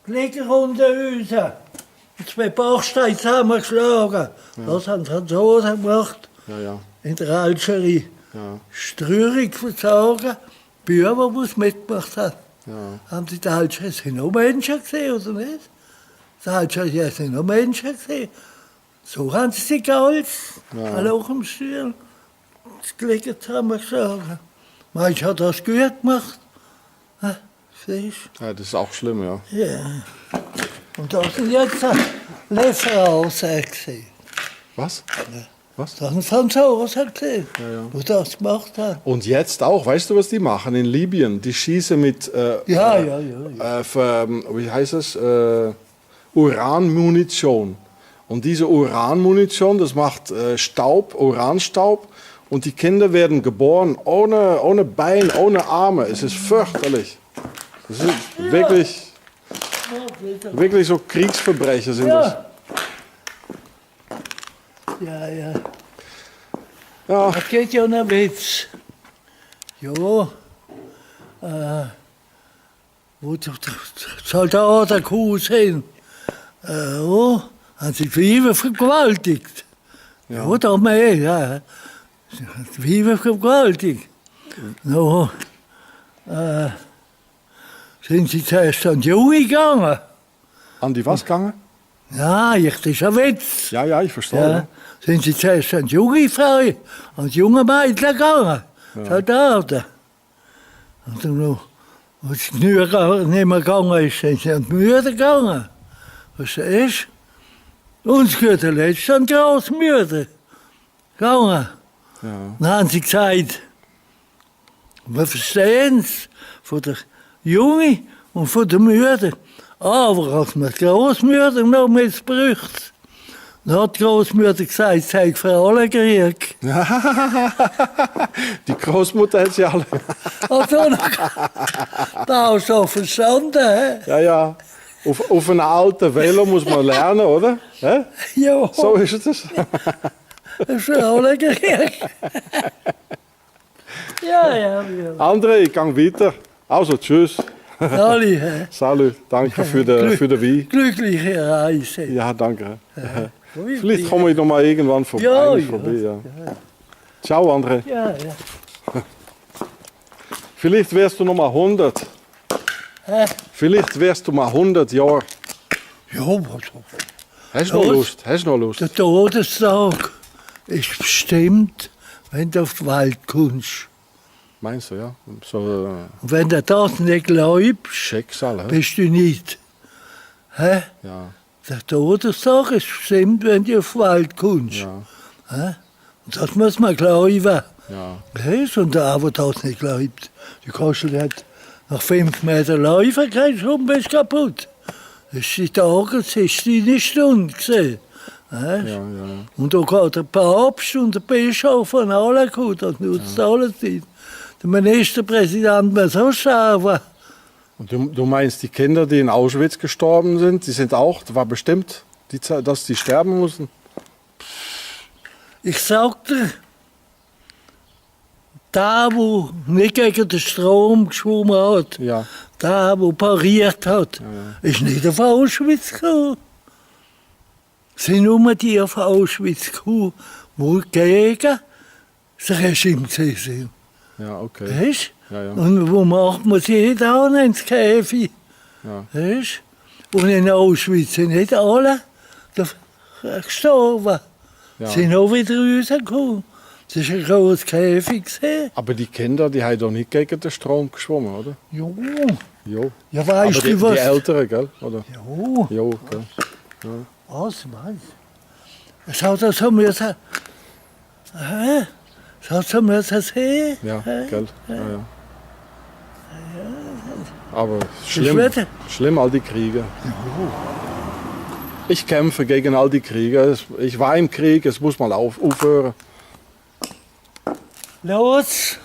[SPEAKER 3] Klicker unter uns. Und 2 Bachsteine zusammengeschlagen. Das haben die Franzosen gemacht.
[SPEAKER 2] Ja, ja,
[SPEAKER 3] In der Algerie.
[SPEAKER 2] ja,
[SPEAKER 3] Strürig versagen. Bühne, die es mitgemacht haben.
[SPEAKER 2] ja.
[SPEAKER 3] Haben Sie die Algerie sind noch Menschen gesehen, oder nicht? Die Algerie sind noch Menschen gesehen. So haben sie sich gehalten.
[SPEAKER 2] Ja.
[SPEAKER 3] Alle auch im Stuhl. Das Klicker zusammengeschlagen. Meinst du, hat das gut gemacht? Ha, siehst
[SPEAKER 2] Ja, das ist auch schlimm, ja.
[SPEAKER 3] du? Ja. Und das sind jetzt FREEMASONS gesehen.
[SPEAKER 2] Was? Was?
[SPEAKER 3] Das sind Franzosen gesehen,
[SPEAKER 2] Ja, ja.
[SPEAKER 3] die das gemacht haben.
[SPEAKER 2] Und jetzt auch, weißt du, was die machen in Libyen? Die schießen mit,
[SPEAKER 3] Ja.
[SPEAKER 2] wie heißt es, Uranmunition. Und diese Uranmunition, das macht Staub, Uranstaub. Und die Kinder werden geboren ohne Bein, ohne Arme. Es ist fürchterlich. Das ist wirklich so Kriegsverbrecher sind das.
[SPEAKER 3] Ja.
[SPEAKER 2] Ja,
[SPEAKER 3] Das geht ja nicht Witz. Ja, wo die Soldaten gekommen sind, haben sie die Weiber vergewaltigt. Ja, da mehr, ja. Die Weiber vergewaltigt. No, sind sie zuerst an die Junge gegangen.
[SPEAKER 2] An die was gegangen?
[SPEAKER 3] Ja, das ist ein Witz.
[SPEAKER 2] Ja, ja, ich verstehe.
[SPEAKER 3] Ja.
[SPEAKER 2] Ja.
[SPEAKER 3] Sind sie zuerst an die junge Frau, an die junge Mädchen gegangen. Soldaten. Und dann noch, als es nicht mehr gegangen ist, sind sie an die Mütter gegangen. Verstehst du? Uns gehört der Letzte an die Großmütter gegangen.
[SPEAKER 2] Ja.
[SPEAKER 3] Dann haben sie gesagt, wir verstehen es von der Junge und von der Mütter. Aber als man die Großmütter noch missbraucht, dann hat die Großmutter gesagt, es sei für alle Krieg.
[SPEAKER 2] Die Großmutter hat sie alle.
[SPEAKER 3] Also, da hast du auch verstanden, hä?
[SPEAKER 2] Ja, ja. Auf einem alten Velo muss man lernen, oder? Hä?
[SPEAKER 3] Ja,
[SPEAKER 2] So ist es.
[SPEAKER 3] das ist für alle Krieg. Ja.
[SPEAKER 2] André, ich gehe weiter. Also, tschüss.
[SPEAKER 3] Alle, hä?
[SPEAKER 2] Salut, danke für den Wein.
[SPEAKER 3] Glückliche Reise.
[SPEAKER 2] Ja, danke. Vielleicht komme ich noch mal irgendwann vorbei.
[SPEAKER 3] Ja.
[SPEAKER 2] Ja. Ciao, André.
[SPEAKER 3] Ja.
[SPEAKER 2] Vielleicht wärst du noch mal 100.
[SPEAKER 3] Hä?
[SPEAKER 2] Vielleicht wärst du mal 100 Jahre.
[SPEAKER 3] Ja, was?
[SPEAKER 2] Hast du noch Lust? Hast du noch Lust?
[SPEAKER 3] Der Todestag ist bestimmt, wenn du auf die Welt kommst.
[SPEAKER 2] Meinst du, ja? So
[SPEAKER 3] Und wenn du das nicht glaubst,
[SPEAKER 2] Schicksal, hä?
[SPEAKER 3] bist du nicht. Hä?
[SPEAKER 2] Ja,
[SPEAKER 3] Der Todestag ist bestimmt, wenn du auf die Welt kommst.
[SPEAKER 2] ja,
[SPEAKER 3] Hä? Und das muss man glauben.
[SPEAKER 2] ja.
[SPEAKER 3] Weißt? Und der, der das nicht glaubt, die kostet hat nach 5 Metern laufen, kein Schum, bist kaputt. Das ist die Tage, das ist deine Stunde gesehen. Weißt?
[SPEAKER 2] Ja.
[SPEAKER 3] Und da geht der Papst und der Bischof von allen gut, das nutzt alle Zeit. Der Ministerpräsident muss auch schauen.
[SPEAKER 2] Und du meinst, die Kinder, die in Auschwitz gestorben sind, die sind auch, war bestimmt, dass die sterben mussten?
[SPEAKER 3] Ich sagte, der nicht gegen den Strom geschwommen hat,
[SPEAKER 2] Ja.
[SPEAKER 3] der pariert hat, ist nicht auf Auschwitz gekommen. Es sind nur die auf Auschwitz gekommen, die gegen das Regime sind.
[SPEAKER 2] Ja, okay.
[SPEAKER 3] Weißt?
[SPEAKER 2] Ja.
[SPEAKER 3] Und wo macht man sie nicht an ins Käfig?
[SPEAKER 2] Ja.
[SPEAKER 3] Weißt? Und in Auschwitz sind nicht alle gestorben.
[SPEAKER 2] Ja.
[SPEAKER 3] Sind auch wieder rausgekommen. Das war ein großes Käfig.
[SPEAKER 2] Aber die Kinder, die haben doch nicht gegen den Strom geschwommen, oder?
[SPEAKER 3] Jo.
[SPEAKER 2] Jo.
[SPEAKER 3] Ja, weißt
[SPEAKER 2] Aber
[SPEAKER 3] du was?
[SPEAKER 2] die Älteren, gell? Oder?
[SPEAKER 3] Jo.
[SPEAKER 2] Jo, gell?
[SPEAKER 3] Was meinst du? Es hat so müssen. Es hat so müssen sehen.
[SPEAKER 2] Ja, gell? Ja. Aber
[SPEAKER 3] Wetter.
[SPEAKER 2] schlimm, all die Kriege. Ich kämpfe gegen all die Kriege. Ich war im Krieg, es muss mal aufhören.
[SPEAKER 3] Los,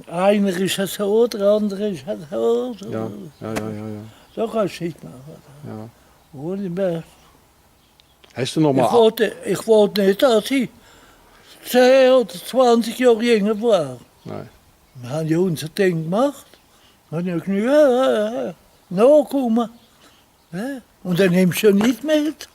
[SPEAKER 3] einer ist so, der andere ist so.
[SPEAKER 2] Ja.
[SPEAKER 3] So kannst du nicht machen.
[SPEAKER 2] Ja.
[SPEAKER 3] Ohne mehr.
[SPEAKER 2] Hast du noch mal...
[SPEAKER 3] Ich wollte nicht, dass ich 10 oder 20 Jahre jünger war.
[SPEAKER 2] Nein.
[SPEAKER 3] Wir haben ja unser Ding gemacht. Wir haben ja genug nachgekommen. Ja? Und dann nimmst du nicht mit.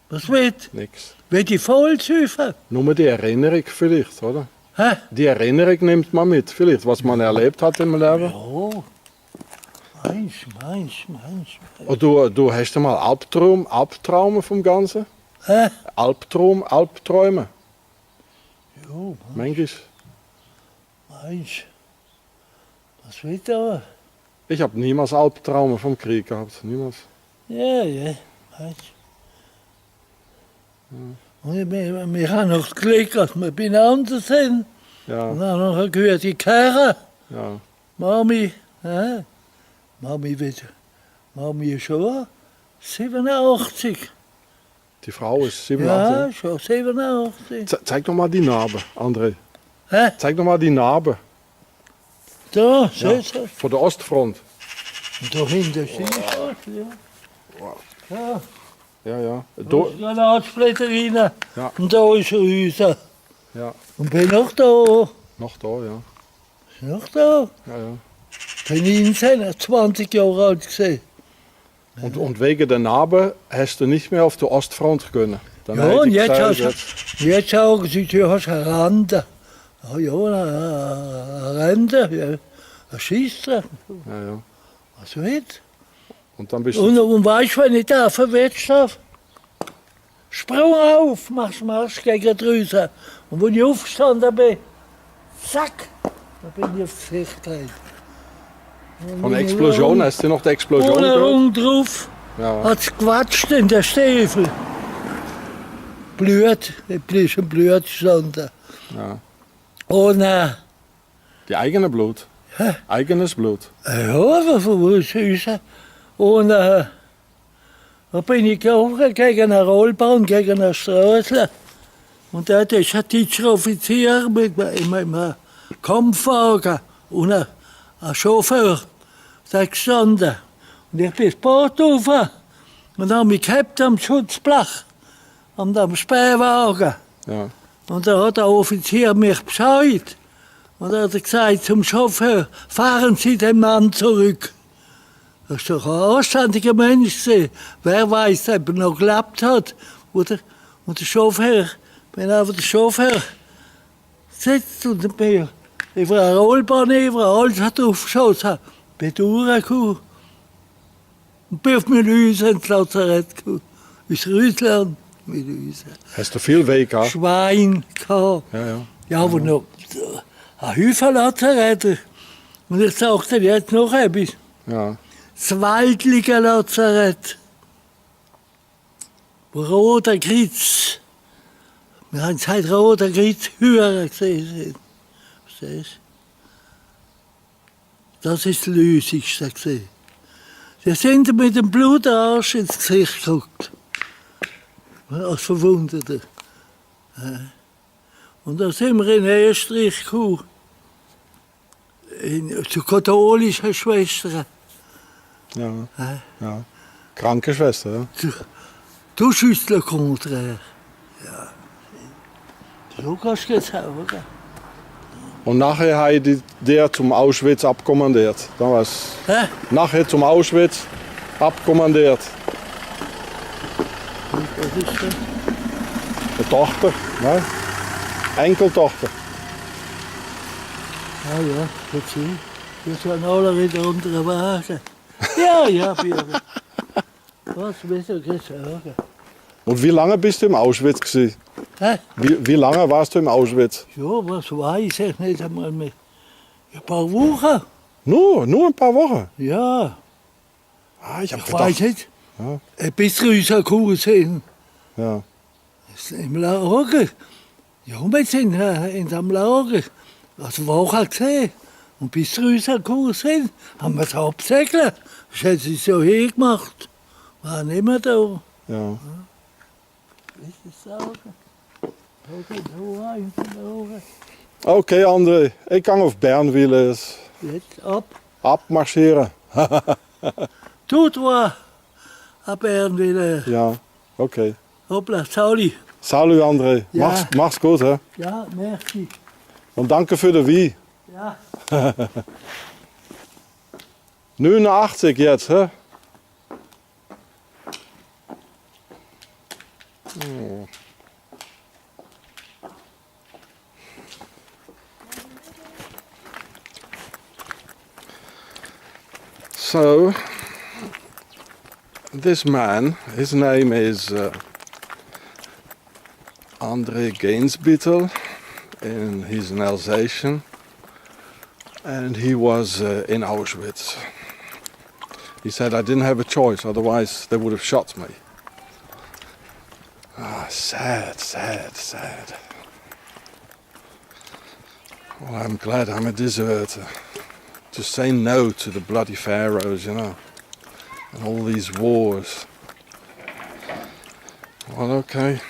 [SPEAKER 3] Was wird?
[SPEAKER 2] Nix.
[SPEAKER 3] Wird die Vollzüfe?
[SPEAKER 2] Nur die Erinnerung vielleicht, oder?
[SPEAKER 3] Hä?
[SPEAKER 2] Die Erinnerung nimmt man mit, vielleicht, was man erlebt hat im Leben.
[SPEAKER 3] Ja. Meins.
[SPEAKER 2] Und du hast mal Albträume vom Ganzen?
[SPEAKER 3] Hä?
[SPEAKER 2] Albträume?
[SPEAKER 3] Ja,
[SPEAKER 2] Manchmal.
[SPEAKER 3] meins. Was wird da?
[SPEAKER 2] Ich habe niemals Albträume vom Krieg gehabt, niemals.
[SPEAKER 3] Ja, meins. Und wir haben noch das Glück, dass wir beieinander sind.
[SPEAKER 2] Ja,
[SPEAKER 3] Und dann noch eine gute Kerre.
[SPEAKER 2] ja.
[SPEAKER 3] Mami, Mami ist schon 87.
[SPEAKER 2] Die Frau ist
[SPEAKER 3] Ja,
[SPEAKER 2] 87.
[SPEAKER 3] schon 87.
[SPEAKER 2] Zeig doch mal die Narbe, André.
[SPEAKER 3] Hä?
[SPEAKER 2] Zeig doch mal die Narbe.
[SPEAKER 3] Da,
[SPEAKER 2] Ja,
[SPEAKER 3] so.
[SPEAKER 2] von der Ostfront.
[SPEAKER 3] Und da hinten ist die Stadt, ja.
[SPEAKER 2] Wow.
[SPEAKER 3] Ja,
[SPEAKER 2] Ja.
[SPEAKER 3] da ist Granatsplitter rein.
[SPEAKER 2] Ja.
[SPEAKER 3] Und da ist er raus.
[SPEAKER 2] Ja,
[SPEAKER 3] Und bin noch da.
[SPEAKER 2] noch da, ja.
[SPEAKER 3] Ist noch da.
[SPEAKER 2] Ja.
[SPEAKER 3] bin 19, 20 Jahre alt gewesen.
[SPEAKER 2] Und wegen der Narbe hast du nicht mehr auf der Ostfront können. Dann
[SPEAKER 3] Ja,
[SPEAKER 2] hätte
[SPEAKER 3] und
[SPEAKER 2] ich
[SPEAKER 3] jetzt
[SPEAKER 2] gesagt,
[SPEAKER 3] jetzt sagen sie, du hast eine Rande. Ah ja, eine Rande, ja, ein Schießer.
[SPEAKER 2] ja.
[SPEAKER 3] Was wird?
[SPEAKER 2] Und dann bist
[SPEAKER 3] Und,
[SPEAKER 2] du...
[SPEAKER 3] und weißt du, wenn ich da verwetscht habe? Sprung auf, Marsch gegen draußen. Und wenn ich aufgestanden bin, zack, da bin ich aufs Gesicht gelegt.
[SPEAKER 2] Von der Explosion, hast du noch die Explosion
[SPEAKER 3] Ohne
[SPEAKER 2] gehört?
[SPEAKER 3] Rung drauf,
[SPEAKER 2] Ja.
[SPEAKER 3] hat es gewatscht in der Stiefel. Blut, ich bin Blut gestanden.
[SPEAKER 2] Ja.
[SPEAKER 3] Und
[SPEAKER 2] Die eigene Blut.
[SPEAKER 3] Hä?
[SPEAKER 2] Eigenes Blut.
[SPEAKER 3] ja, wo ist es? Und da bin ich gelaufen gegen eine Rollbahn, gegen eine Straße. Und da ist ein deutscher Offizier mit einem Kampfwagen und ein Chauffeur da gestanden. Und ich bin das Boot rauf und habe mich gehabt am Schutzblech, am Spähwagen.
[SPEAKER 2] Ja.
[SPEAKER 3] Und da hat der Offizier mich Bescheid. Und er hat gesagt zum Chauffeur, fahren Sie den Mann zurück. Das ist doch ein anständiger Mensch gewesen. Wer weiß, ob er noch gelebt hat. Oder? Und der Chauffeur, wenn einfach der Chauffeur sitzt und mir über eine Rollbahn, über alles hat aufgeschossen, bin durchgekommen. Und bin auf mein Häuser ins Lazarett gekommen. Ins Russland mit uns.
[SPEAKER 2] Hast du viel Weg gehabt?
[SPEAKER 3] Schwein gehabt.
[SPEAKER 2] Ja.
[SPEAKER 3] Ja, aber noch ein Haufen Lazarette. Und ich sagte dir jetzt noch etwas.
[SPEAKER 2] Ja.
[SPEAKER 3] Das Waldlige Lazarett. Roter Kritz. Wir haben seit Roter Kritz höher gesehen. Verstehst du? Das ist das Lösigste gesehen. Sie sind mit dem Blutarsch ins Gesicht geguckt. Als Verwundete. Und da sind wir in Österreich gekommen. Zu katholischen Schwestern.
[SPEAKER 2] Ja. Ja. Krankenschwester, ja.
[SPEAKER 3] Du schießt le contraire. Ja. So kannst du jetzt auch, gell?
[SPEAKER 2] Und nachher hat der zum Auschwitz abkommandiert. Da war's.
[SPEAKER 3] Hä?
[SPEAKER 2] Nachher zum Auschwitz abkommandiert.
[SPEAKER 3] Was ist das?
[SPEAKER 2] Eine Tochter, ne? Enkeltochter.
[SPEAKER 3] Ah ja, jetzt sie. Wir sind alle wieder unter den Wagen. Ja, Bürger. Was willst du jetzt sagen?
[SPEAKER 2] Und wie lange bist du im Auschwitz gewesen?
[SPEAKER 3] Hä?
[SPEAKER 2] Wie lange warst du im Auschwitz?
[SPEAKER 3] Ja, was weiß ich nicht einmal mehr. Ein paar Wochen.
[SPEAKER 2] Nur ein paar Wochen.
[SPEAKER 3] Ja,
[SPEAKER 2] Ah, ich hab
[SPEAKER 3] ich
[SPEAKER 2] gedacht.
[SPEAKER 3] weiß nicht.
[SPEAKER 2] Ja.
[SPEAKER 3] Bis rausgekommen sind.
[SPEAKER 2] Ja.
[SPEAKER 3] Im Lager. Ja, wir sind in dem Lager. Also Woche gesehen. Und bis rausgekommen sind, haben wir es absegelt. Das hat sie so hingemacht. War nicht mehr da.
[SPEAKER 2] Ja.
[SPEAKER 3] Willst du das sagen?
[SPEAKER 2] Okay, André, ich gang auf Bernwille.
[SPEAKER 3] Jetzt ab.
[SPEAKER 2] Abmarschieren.
[SPEAKER 3] Tut was. Ab Bernwille.
[SPEAKER 2] Ja, okay.
[SPEAKER 3] Hoppla, Sauli.
[SPEAKER 2] Salut André.
[SPEAKER 3] Ja.
[SPEAKER 2] Mach's gut, hè?
[SPEAKER 3] Ja, merci.
[SPEAKER 2] Und danke für den Wein.
[SPEAKER 3] Ja.
[SPEAKER 2] 89 jetzt, hè? So, this man, his name is André Gainsbittel, and he's an Alsatian, and he was in Auschwitz. He said, I didn't have a choice, otherwise they would have shot me. Ah, sad, sad, sad. Well, I'm glad I'm a deserter. To say no to the bloody pharaohs, you know, and all these wars. Well, okay.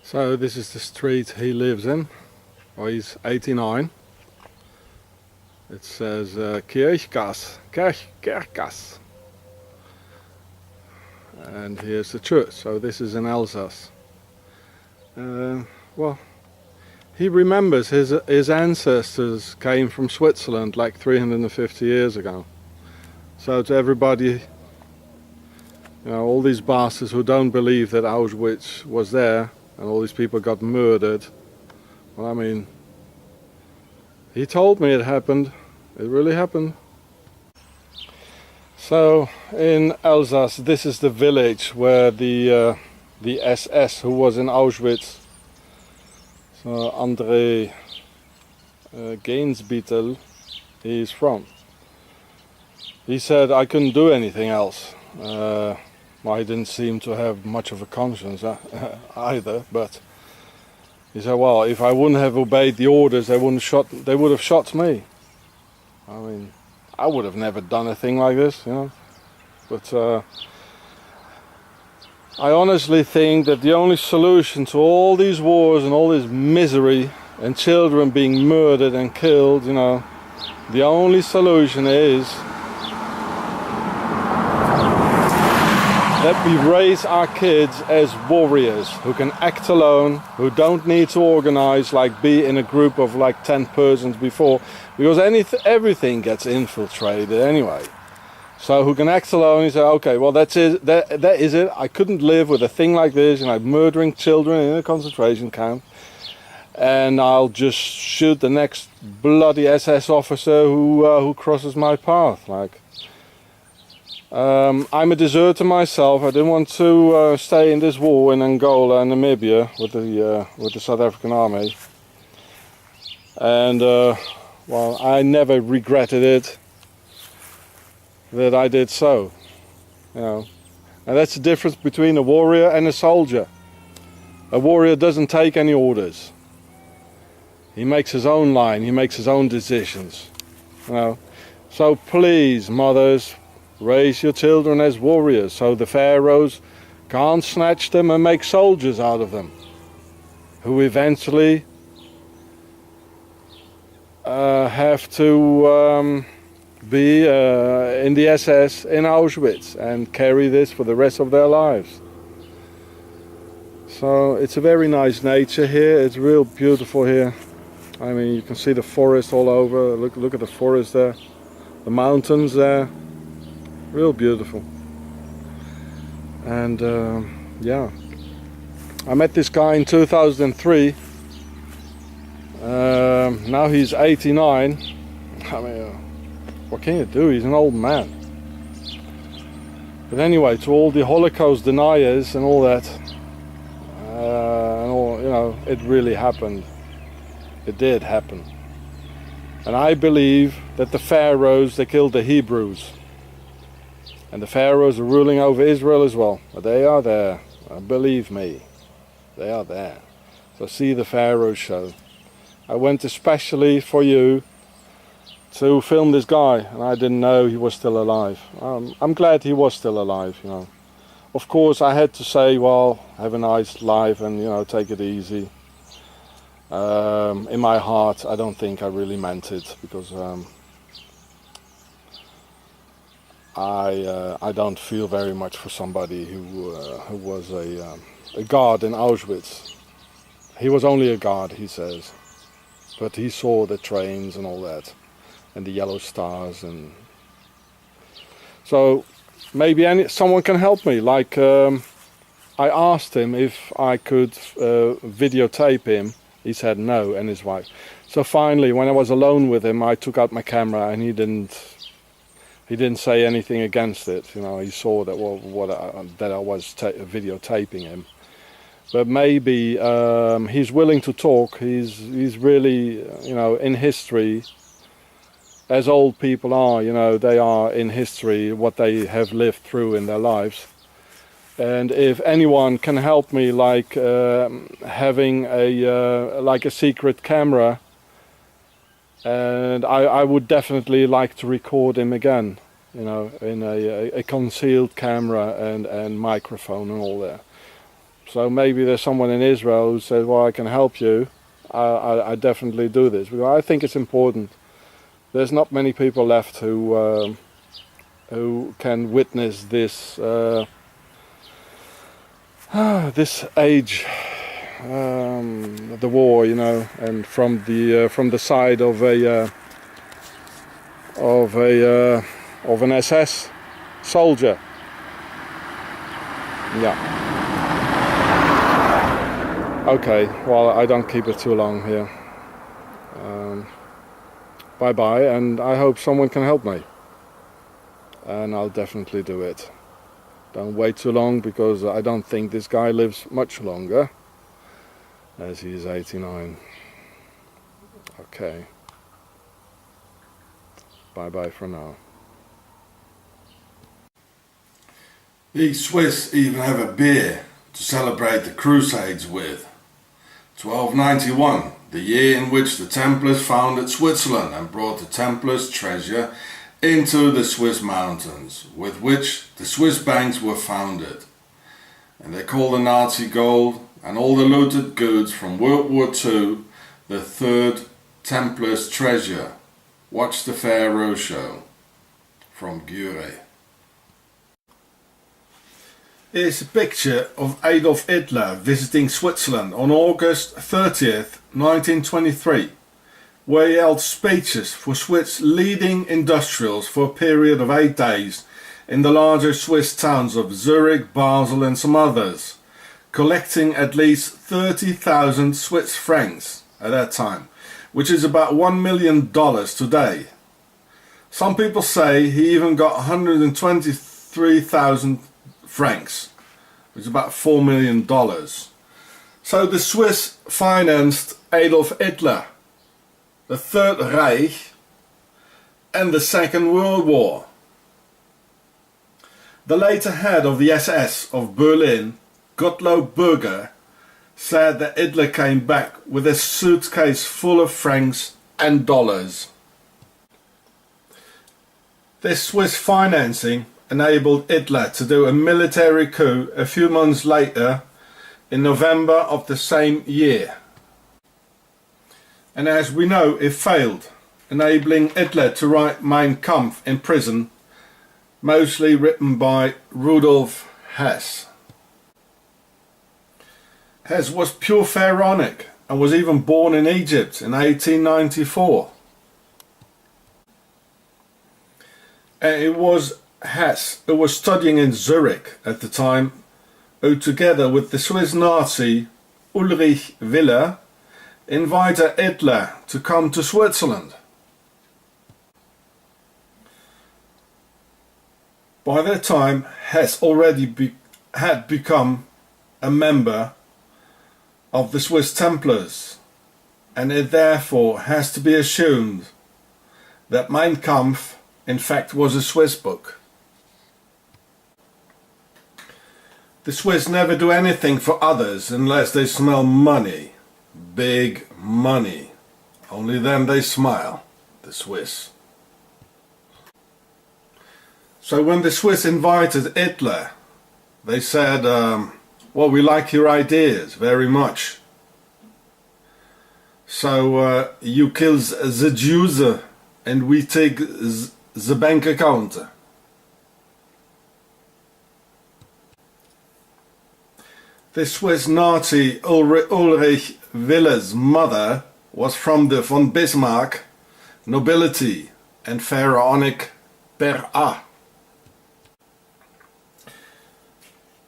[SPEAKER 2] So this is the street he lives in. Well, he's 89. It says Kirchgasse, Kerkgasse. And here's the church, so this is in Alsace. Well, he remembers his ancestors came from Switzerland like 350 years ago. So to everybody, you know, all these bastards who don't believe that Auschwitz was there and all these people got murdered, well, I mean, he told me it happened. It really happened. So in Alsace, this is the village where the SS who was in Auschwitz, so André Gainsbittel, he's from. He said I couldn't do anything else. I didn't seem to have much of a conscience either, but he said, well, if I wouldn't have obeyed the orders, they would have shot me. I mean, I would have never done a thing like this, you know. But I honestly think that the only solution to all these wars and all this misery and children being murdered and killed, you know, the only solution is that we raise our kids as warriors who can act alone, who don't need to organize, like be in a group of like 10 persons before, because everything gets infiltrated anyway. So who can act alone and say, okay, well that's it, that is it. I couldn't live with a thing like this, you know, murdering children in a concentration camp, and I'll just shoot the next bloody SS officer who crosses my path. Like, I'm a deserter myself. I didn't want to stay in this war in Angola and Namibia with the South African Army, and well, I never regretted it that I did so, you know. And that's the difference between a warrior and a soldier. A warrior doesn't take any orders. He makes his own line, he makes his own decisions, you know. So please, mothers, raise your children as warriors so the pharaohs can't snatch them and make soldiers out of them, who eventually have to be in the SS in Auschwitz and carry this for the rest of their lives. So it's a very nice nature here. It's real beautiful here. I mean, you can see the forest all over. Look at the forest there, the mountains there. Real beautiful. And yeah, I met this guy in 2003. Now he's 89. I mean, what can you do? He's an old man. But anyway, to all the Holocaust deniers and all that, and all, you know, it really happened. It did happen. And I believe that the pharaohs, they killed the Hebrews. And the pharaohs are ruling over Israel as well. But they are there. Believe me, they are there. So see the Pharaoh show. I went especially for you to film this guy, and I didn't know he was still alive. I'm glad he was still alive, you know. Of course, I had to say, well, have a nice life and, you know, take it easy. In my heart, I don't think I really meant it, because I don't feel very much for somebody who was a guard in Auschwitz. He was only a guard, he says, but he saw the trains and all that, and the yellow stars, and so maybe someone can help me. Like, I asked him if I could videotape him. He said no, and his wife. So finally, when I was alone with him, I took out my camera, and he didn't say anything against it. You know, he saw that that I was videotaping him. But maybe he's willing to talk. He's really, you know, in history, as old people are. You know, they are in history what they have lived through in their lives. And if anyone can help me, like having a secret camera, and I would definitely like to record him again, you know, in a concealed camera and microphone and all that. So maybe there's someone in Israel who says, well, I can help you. I definitely do this, because I think it's important. There's not many people left who can witness this this age the war, you know, and from the side of an SS soldier. Yeah. Okay, well, I don't keep it too long here. Bye bye, and I hope someone can help me. And I'll definitely do it. Don't wait too long, because I don't think this guy lives much longer, as he is 89. Okay. Bye bye for now.
[SPEAKER 1] The Swiss even have a beer to celebrate the Crusades with. 1291, the year in which the Templars founded Switzerland and brought the Templars' treasure into the Swiss mountains, with which the Swiss banks were founded. And they call the Nazi gold and all the looted goods from World War II the third Templars' treasure. Watch the PHARAOHS show. From Gure. Here's a picture of Adolf Hitler visiting Switzerland on August 30th, 1923, where he held speeches for Swiss leading industrials for a period of 8 days in the larger Swiss towns of Zurich, Basel and some others, collecting at least 30,000 Swiss francs at that time, which is about $1 million today. Some people say he even got 123,000 francs, which is about $4 million. So the Swiss financed Adolf Hitler, the Third Reich and the Second World War. The later head of the SS of Berlin, Gottlob Burger, said that Hitler came back with a suitcase full of francs and dollars. This Swiss financing enabled Hitler to do a military coup a few months later in November of the same year. And as we know, it failed, enabling Hitler to write Mein Kampf in prison, mostly written by Rudolf Hess. Hess was pure pharaonic and was even born in Egypt in 1894. And it was Hess, who was studying in Zurich at the time, who together with the Swiss Nazi Ulrich Wille invited Hitler to come to Switzerland. By that time, Hess already had become a member of the Swiss Templars, and it therefore has to be assumed that Mein Kampf in fact was a Swiss book. The Swiss never do anything for others unless they smell money, big money. Only then they smile, the Swiss. So when the Swiss invited Hitler, they said, well, we like your ideas very much. So you kill the Jews and we take the bank account. The Swiss Nazi Ulrich Wille's mother was from the von Bismarck nobility and pharaonic per A.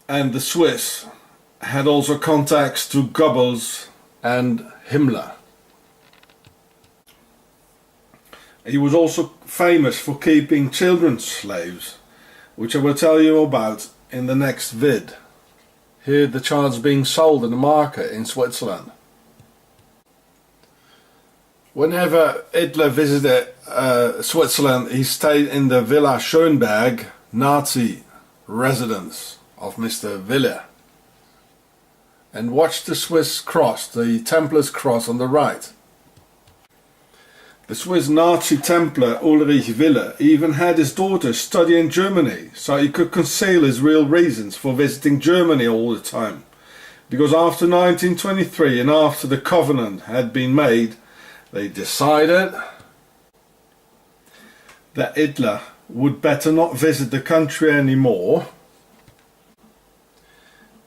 [SPEAKER 1] And the Swiss had also contacts to Goebbels and Himmler. He was also famous for keeping children's slaves, which I will tell you about in the next vid. Here the child's being sold in the market in Switzerland. Whenever Hitler visited Switzerland, he stayed in the Villa Schönberg Nazi residence of Mr. Wille and watched the Swiss cross, the Templars cross on the right. The Swiss Nazi Templar Ulrich Wille even had his daughter study in Germany, so he could conceal his real reasons for visiting Germany all the time. Because after 1923 and after the covenant had been made, they decided that Hitler would better not visit the country anymore,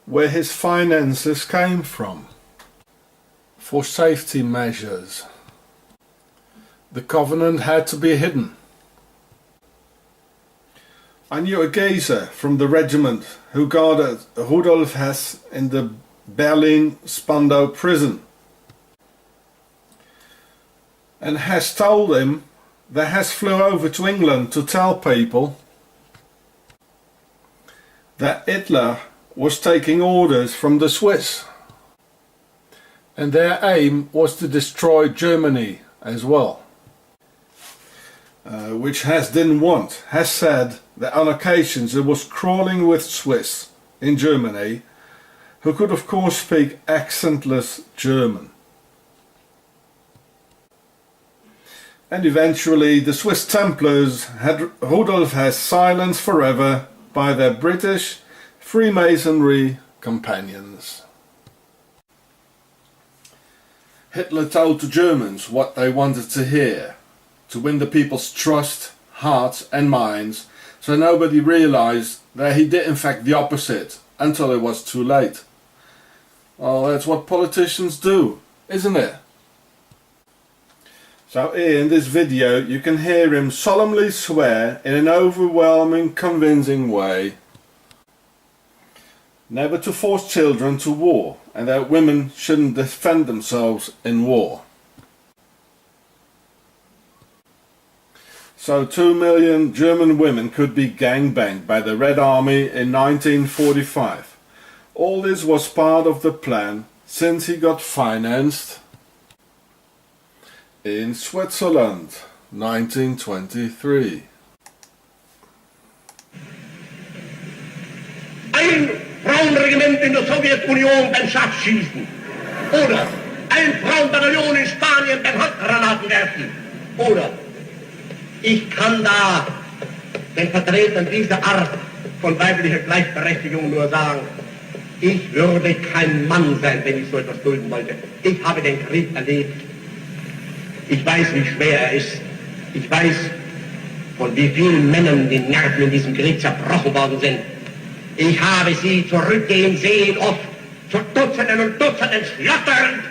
[SPEAKER 1] where his finances came from. for safety measures. The covenant had to be hidden. I knew a geezer from the regiment who guarded Rudolf Hess in the Berlin-Spandau prison. And Hess told him that Hess flew over to England to tell people that Hitler was taking orders from the Swiss. And their aim was to destroy Germany as well. Which Hess didn't want. Hess said that on occasions it was crawling with Swiss in Germany who could of course speak accentless German. And eventually the Swiss Templars had Rudolf Hess silenced forever by their British Freemasonry companions. Hitler told the Germans what they wanted to hear, to win the people's trust, hearts and minds, so nobody realized that he did in fact the opposite until it was too late. Well, that's what politicians do, isn't it? So here in this video you can hear him solemnly swear in an overwhelming, convincing way never to force children to war and that women shouldn't defend themselves in war. So 2 million German women could be gangbanged by the Red Army in 1945. All this was part of the plan since he got financed in Switzerland, 1923.
[SPEAKER 4] Ein Frauenregiment in der Sowjetunion beim Scharfschießen. Oder ein Frauenbataillon in Spanien beim Handgranatenwerfen. Oder ich kann da den Vertretern dieser Art von weiblicher Gleichberechtigung nur sagen, ich würde kein Mann sein, wenn ich so etwas dulden wollte. Ich habe den Krieg erlebt. Ich weiß, wie schwer er ist. Ich weiß, von wie vielen Männern die Nerven in diesem Krieg zerbrochen worden sind. Ich habe sie zurückgehen sehen, oft zu Dutzenden und Dutzenden schlotternd,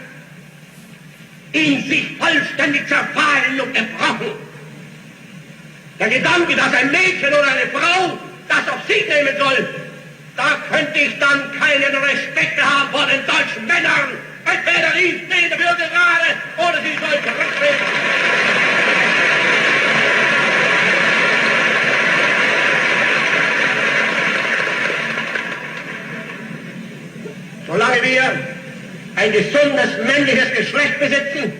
[SPEAKER 4] in sich vollständig zerfallen und gebrochen. Der Gedanke, dass ein Mädchen oder eine Frau das auf sich nehmen soll, da könnte ich dann keinen Respekt mehr haben vor den deutschen Männern. Entweder ich stehe dafür gerade oder sie soll zurücktreten. Solange wir ein gesundes männliches Geschlecht besitzen,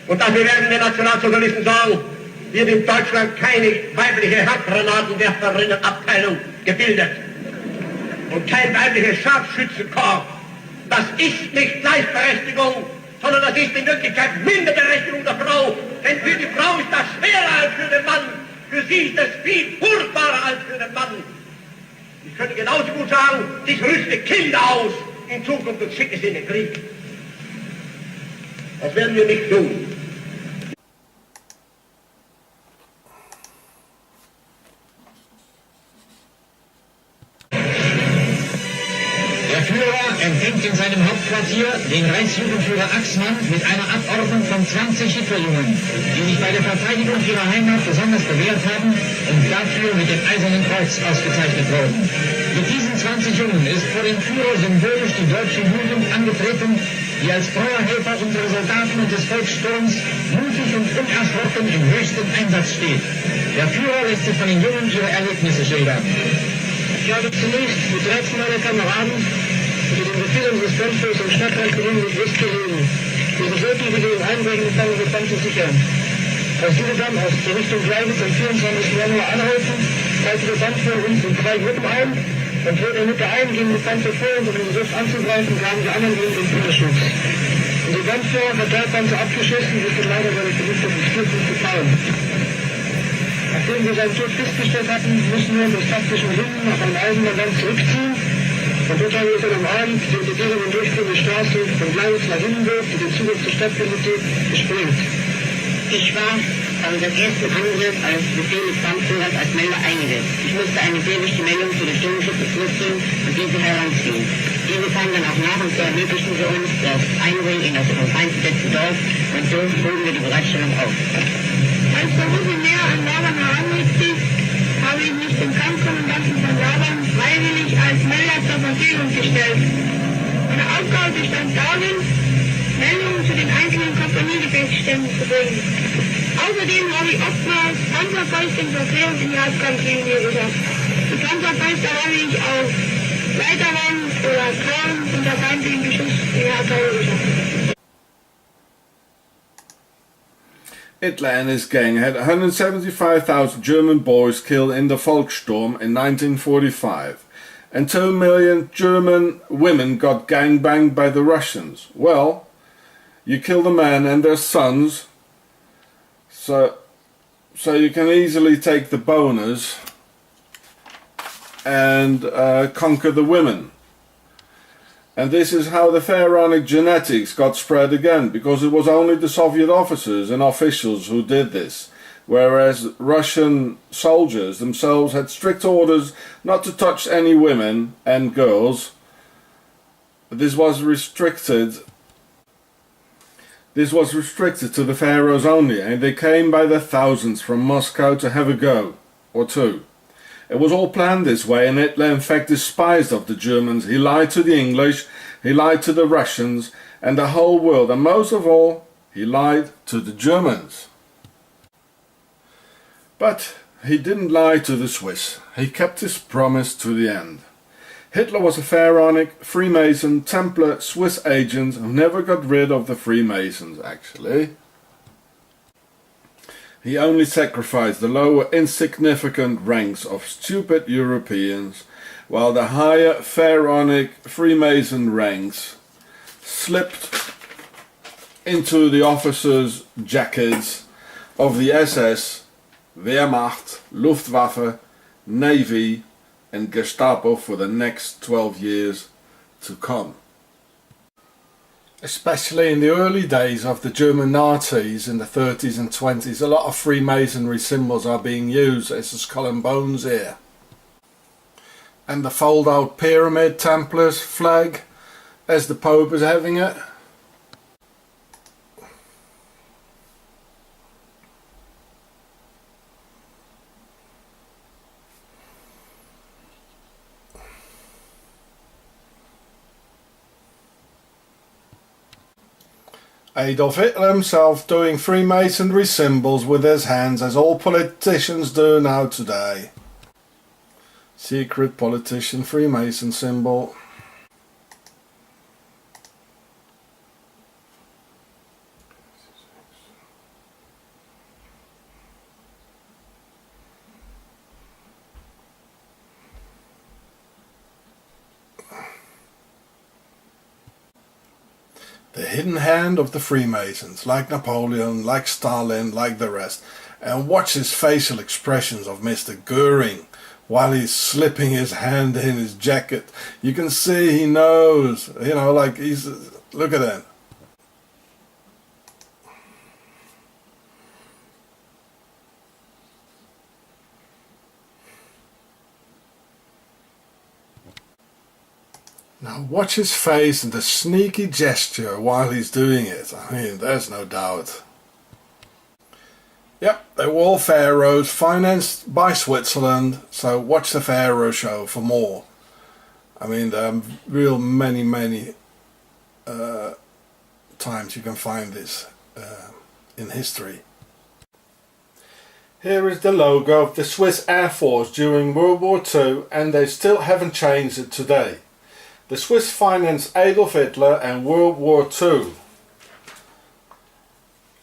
[SPEAKER 4] und dafür werden wir Nationalsozialisten sorgen, wird in Deutschland keine weibliche Handgranatenwerferinnenabteilung gebildet und kein weibliches Scharfschützenkorps. Das ist nicht Gleichberechtigung, sondern das ist in Wirklichkeit Minderberechtigung der Frau. Denn für die Frau ist das schwerer als für den Mann. Für sie ist es viel furchtbarer als für den Mann. Ich könnte genauso gut sagen, ich rüste Kinder aus in Zukunft und schicke sie in den Krieg. Das werden wir nicht tun.
[SPEAKER 5] Der Führer empfängt in seinem Hauptquartier den Reichsjugendführer Axmann mit einer Abordnung von 20 Hitlerjungen, die sich bei der Verteidigung ihrer Heimat besonders bewährt haben und dafür mit dem Eisernen Kreuz ausgezeichnet wurden. Mit diesen 20 Jungen ist vor dem Führer symbolisch die deutsche Jugend angetreten, die als treuer Helfer unserer Soldaten und des Volkssturms mutig und unerschrocken im höchsten Einsatz steht. Der Führer lässt sich von den Jungen ihre Erlebnisse schildern. Ich habe zunächst mit 13 meiner Kameraden unter den Befehl unseres Fensters im Stadtteil Berlin mit Lust gelegen. Ihre Söldner, die gegen Einbrechen gefangen sind, fand sich sicher. Als diese dann aus der Richtung Gleiwitz am 24. Januar anhalten, teilte der Bandführer uns in 2 Gruppen ein und führte in Mitte ein, gegen die Panzer vor und um den Riff anzugreifen, gaben die anderen gegen den Führerschutz. Unser Bandführer hat 3 Panzer abgeschossen, und ist leider seines Gesichtes ins Stürzend gefallen. Nachdem wir seinen Tod festgestellt hatten, mussten wir uns aus taktischen Gründen nach einem Eisenbahnland zurückziehen. Und dort haben wir dann am Abend die Untersuchung und Durchführung der Straße von Gleiwitz nach Hindenburg, die den Zugang zur Stadt bildete, gesprengt. Ich war
[SPEAKER 6] habe das ersten Angriff als Befehl des Kampfführers als Melder eingesetzt. Ich musste eine sehr wichtige Meldung zu den Sturmschützen zurückziehen und diese heranziehen. Diese kamen dann auch nach und so ermöglichten sie uns das Eindringen in das vom Feind besetzte Dorf und so hoben wir die Bereitstellung auf.
[SPEAKER 7] Als der Russe näher an Laban heranrückte, habe ich mich dem Kampfkommandanten von Laban freiwillig als Melder zur Verfügung gestellt. Meine Aufgabe bestand darin, Meldungen zu den einzelnen Kompaniebefehlsständen zu bringen. Außerdem habe ich oftmals Panzerfäuste in Verkehr in die Hauptkampflinie gebracht. Die Panzerfäuste habe ich auf Leiterwand oder Kran unter feindlichem Beschuss in die Abteilung geschafft.
[SPEAKER 2] Hitler and his gang had 175,000 German boys killed in the Volkssturm in 1945, and 2 million German women got gangbanged by the Russians. Well, you kill the men and their sons, so you can easily take the bonus and conquer the women. And this is how the pharaonic genetics got spread again, because it was only the Soviet officers and officials who did this, whereas Russian soldiers themselves had strict orders not to touch any women and girls. This was restricted to the pharaohs only, and they came by the thousands from Moscow to have a go, or two. It was all planned this way, and Hitler in fact despised of the Germans. He lied to the English, he lied to the Russians, and the whole world, and most of all, he lied to the Germans. But he didn't lie to the Swiss. He kept his promise to the end. Hitler was a pharaonic, Freemason, Templar, Swiss agent who never got rid of the Freemasons, actually. He only sacrificed the lower insignificant ranks of stupid Europeans, while the higher pharaonic Freemason ranks slipped into the officers' jackets of the SS, Wehrmacht, Luftwaffe, Navy and Gestapo for the next 12 years to come. Especially in the early days of the German Nazis in the 30s and 20s, a lot of Freemasonry symbols are being used, as the skull and bones here. And the fold-out pyramid Templars flag, as the Pope is having it. Adolf Hitler himself doing Freemasonry symbols with his hands, as all politicians do now today. Secret politician Freemason symbol. The hidden hand of the Freemasons, like Napoleon, like Stalin, like the rest. And watch his facial expressions of Mr. Goering while he's slipping his hand in his jacket. You can see he knows, you know, like he's, look at that. Now watch his face and the sneaky gesture while he's doing it. I mean, there's no doubt. Yep, they were all pharaohs, financed by Switzerland, so watch the Pharaoh show for more. I mean, there are real many times you can find this in history. Here is the logo of the Swiss Air Force during World War II, and they still haven't changed it today. The Swiss financed Adolf Hitler and World War II.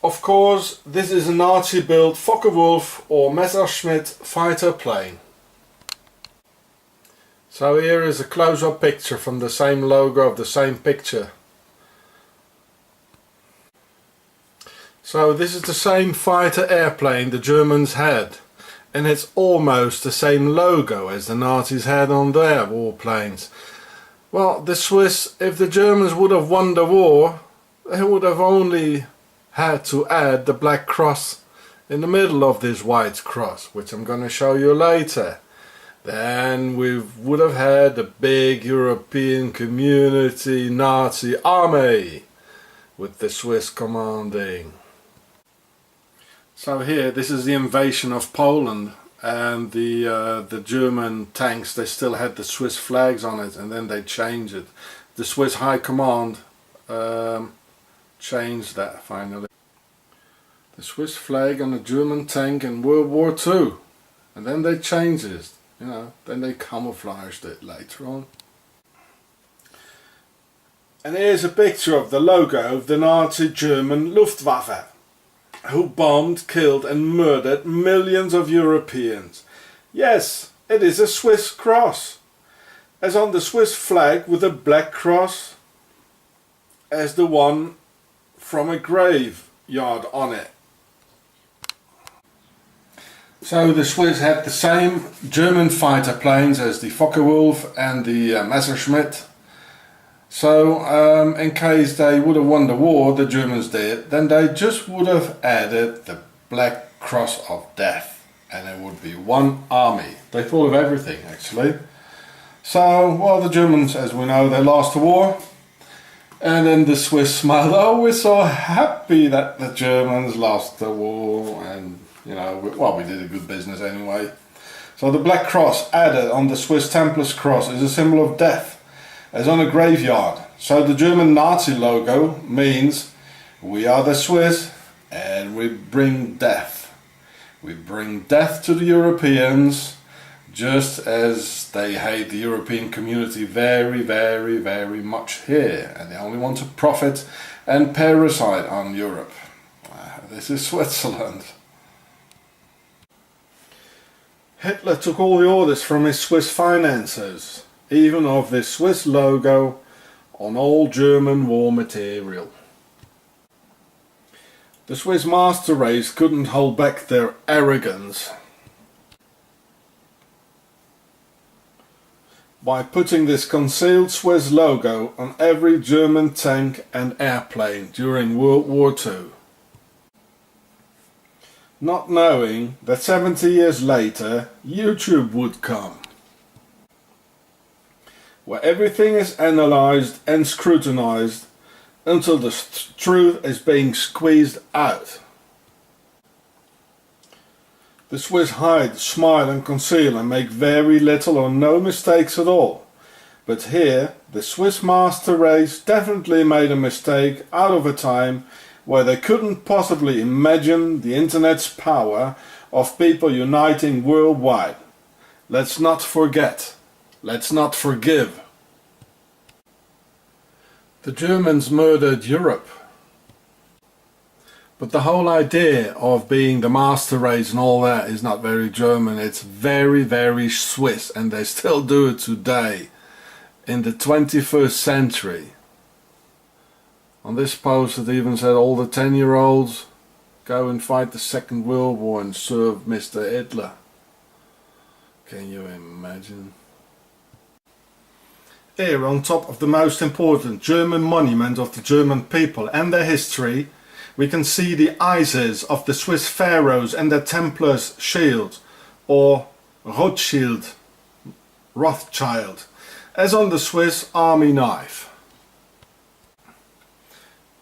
[SPEAKER 2] Of course, this is a Nazi-built Focke-Wulf or Messerschmitt fighter plane. So here is a close-up picture from the same logo of the same picture. So this is the same fighter airplane the Germans had, and it's almost the same logo as the Nazis had on their warplanes. Well, the Swiss, if the Germans would have won the war, they would have only had to add the black cross in the middle of this white cross, which I'm going to show you later, then we would have had a big European community Nazi army with the Swiss commanding. So here, this is the invasion of Poland, and the German tanks, they still had the Swiss flags on it, and then they changed it. The Swiss High Command changed that finally. The Swiss flag on a German tank in World War II, and then they changed it, you know, then they camouflaged it later on. And here's a picture of the logo of the Nazi German Luftwaffe, who bombed, killed and murdered millions of Europeans. Yes, it is a Swiss cross, as on the Swiss flag with a black cross as the one from a graveyard on it. So the Swiss had the same German fighter planes as the Focke-Wulf and the Messerschmitt. So in case they would have won the war, the Germans did, then they just would have added the black cross of death, and it would be one army. They thought of everything actually. So, well, the Germans, as we know, they lost the war, and then the Swiss smiled, oh, we're so happy that the Germans lost the war, and you know, well, we did a good business anyway. So the black cross added on the Swiss Templars cross is a symbol of death, as on a graveyard. So the German Nazi logo means we are the Swiss and we bring death. We bring death to the Europeans, just as they hate the European community very, very, very much here, and they only want to profit and parasite on Europe. This is Switzerland. Hitler took all the orders from his Swiss financiers, even of this Swiss logo on all German war material. The Swiss master race couldn't hold back their arrogance by putting this concealed Swiss logo on every German tank and airplane during World War II. Not knowing that 70 years later YouTube would come, where everything is analysed and scrutinised until the truth is being squeezed out. The Swiss hide, smile and conceal and make very little or no mistakes at all. But here the Swiss master race definitely made a mistake out of a time where they couldn't possibly imagine the internet's power of people uniting worldwide. Let's not forget. Let's not forgive. The Germans murdered Europe. But the whole idea of being the master race and all that is not very German. It's very, very Swiss, and they still do it today in the 21st century. On this post it even said all the 10-year-olds go and fight the Second World War and serve Mr. Hitler. Can you imagine? Here on top of the most important German monument of the German people and their history, we can see the Isis of the Swiss pharaohs and their Templars shield, or Rothschild, as on the Swiss army knife.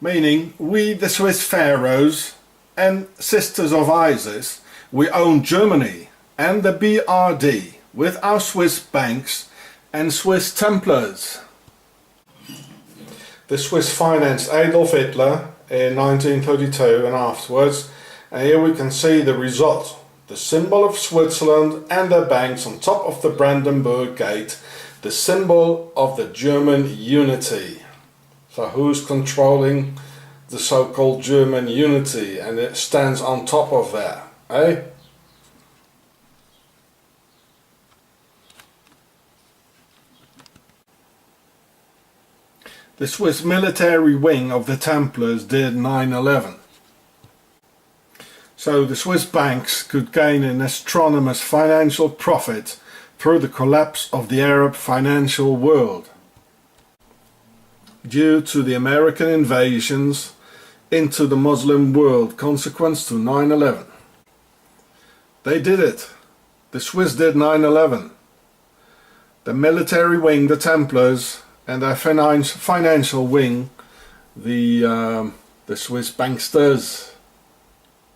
[SPEAKER 2] Meaning, we the Swiss pharaohs and sisters of Isis, we own Germany and the BRD with our Swiss banks and Swiss Templars. The Swiss financed Adolf Hitler in 1932 and afterwards, and here we can see the result, the symbol of Switzerland and their banks on top of the Brandenburg Gate, the symbol of the German unity. So who's controlling the so-called German unity, and it stands on top of that, eh? The Swiss military wing of the Templars did 9/11. So the Swiss banks could gain an astronomous financial profit through the collapse of the Arab financial world, due to the American invasions into the Muslim world consequent to 9/11.
[SPEAKER 1] They did it. The Swiss did 9/11. The military wing, the Templars, and their financial wing, the Swiss banksters.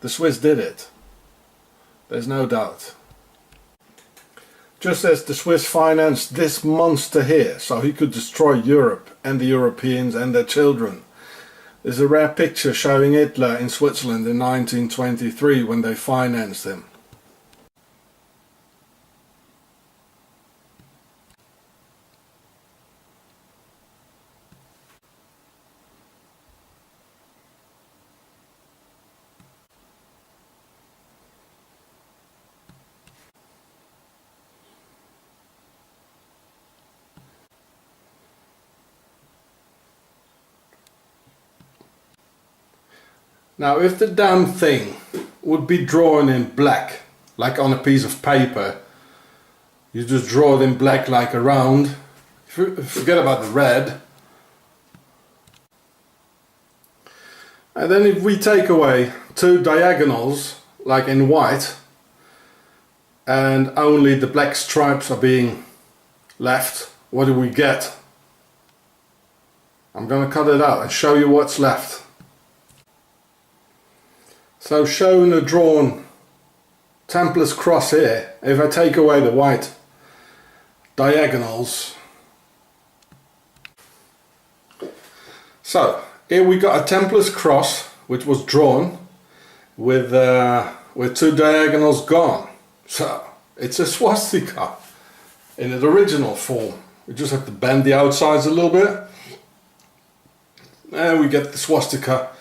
[SPEAKER 1] The Swiss did it. There's no doubt. Just as the Swiss financed this monster here so he could destroy Europe and the Europeans and their children. There's a rare picture showing Hitler in Switzerland in 1923 when they financed him. Now if the damn thing would be drawn in black, like on a piece of paper, you just draw it in black like a round, forget about the red. And then if we take away two diagonals, like in white, and only the black stripes are being left, what do we get? I'm gonna cut it out and show you what's left. So shown a drawn Templar's cross here, if I take away the white diagonals. So here we got a Templar's cross which was drawn with two diagonals gone. So it's a swastika in its original form. We just have to bend the outsides a little bit and we get the swastika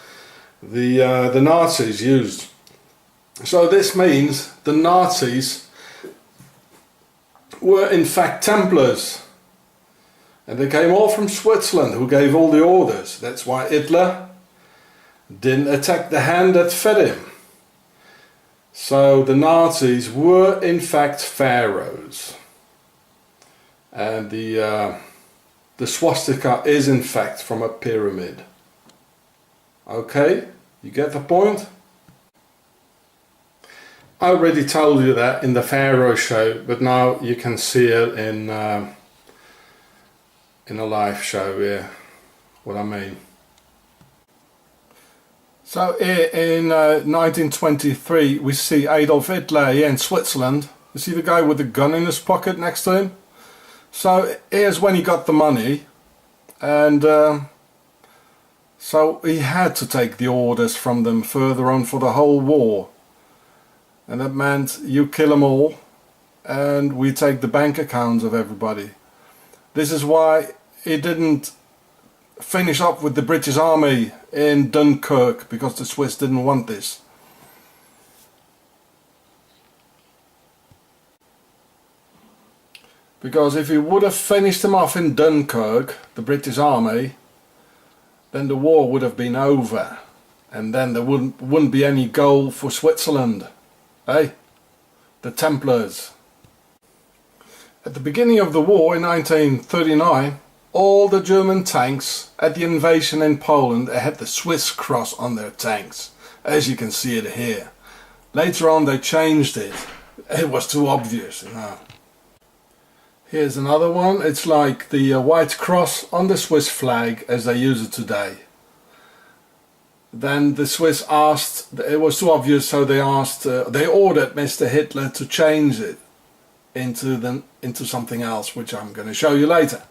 [SPEAKER 1] the Nazis used. So this means the Nazis were in fact Templars, and they came all from Switzerland, who gave all the orders. That's why Hitler didn't attack the hand that fed him. So the Nazis were in fact pharaohs, and the swastika is in fact from a pyramid. Okay, you get the point? I already told you that in the Pharaoh show, but now you can see it in a live show here, what I mean. So here in 1923 we see Adolf Hitler here in Switzerland. You see the guy with the gun in his pocket next to him? So here's when he got the money, and so he had to take the orders from them further on for the whole war. And that meant you kill them all and we take the bank accounts of everybody. This is why he didn't finish up with the British Army in Dunkirk, because the Swiss didn't want this. Because if he would have finished them off in Dunkirk, the British Army, then the war would have been over, and then there wouldn't be any goal for Switzerland. Hey, the Templars. At the beginning of the war in 1939, all the German tanks at the invasion in Poland had the Swiss cross on their tanks, as you can see it here. Later on they changed it. It was too obvious, you know. Here's another one. It's like the white cross on the Swiss flag as they use it today. Then the Swiss asked, it was too obvious, so they asked, they ordered Mr. Hitler to change it into something else, which I'm going to show you later.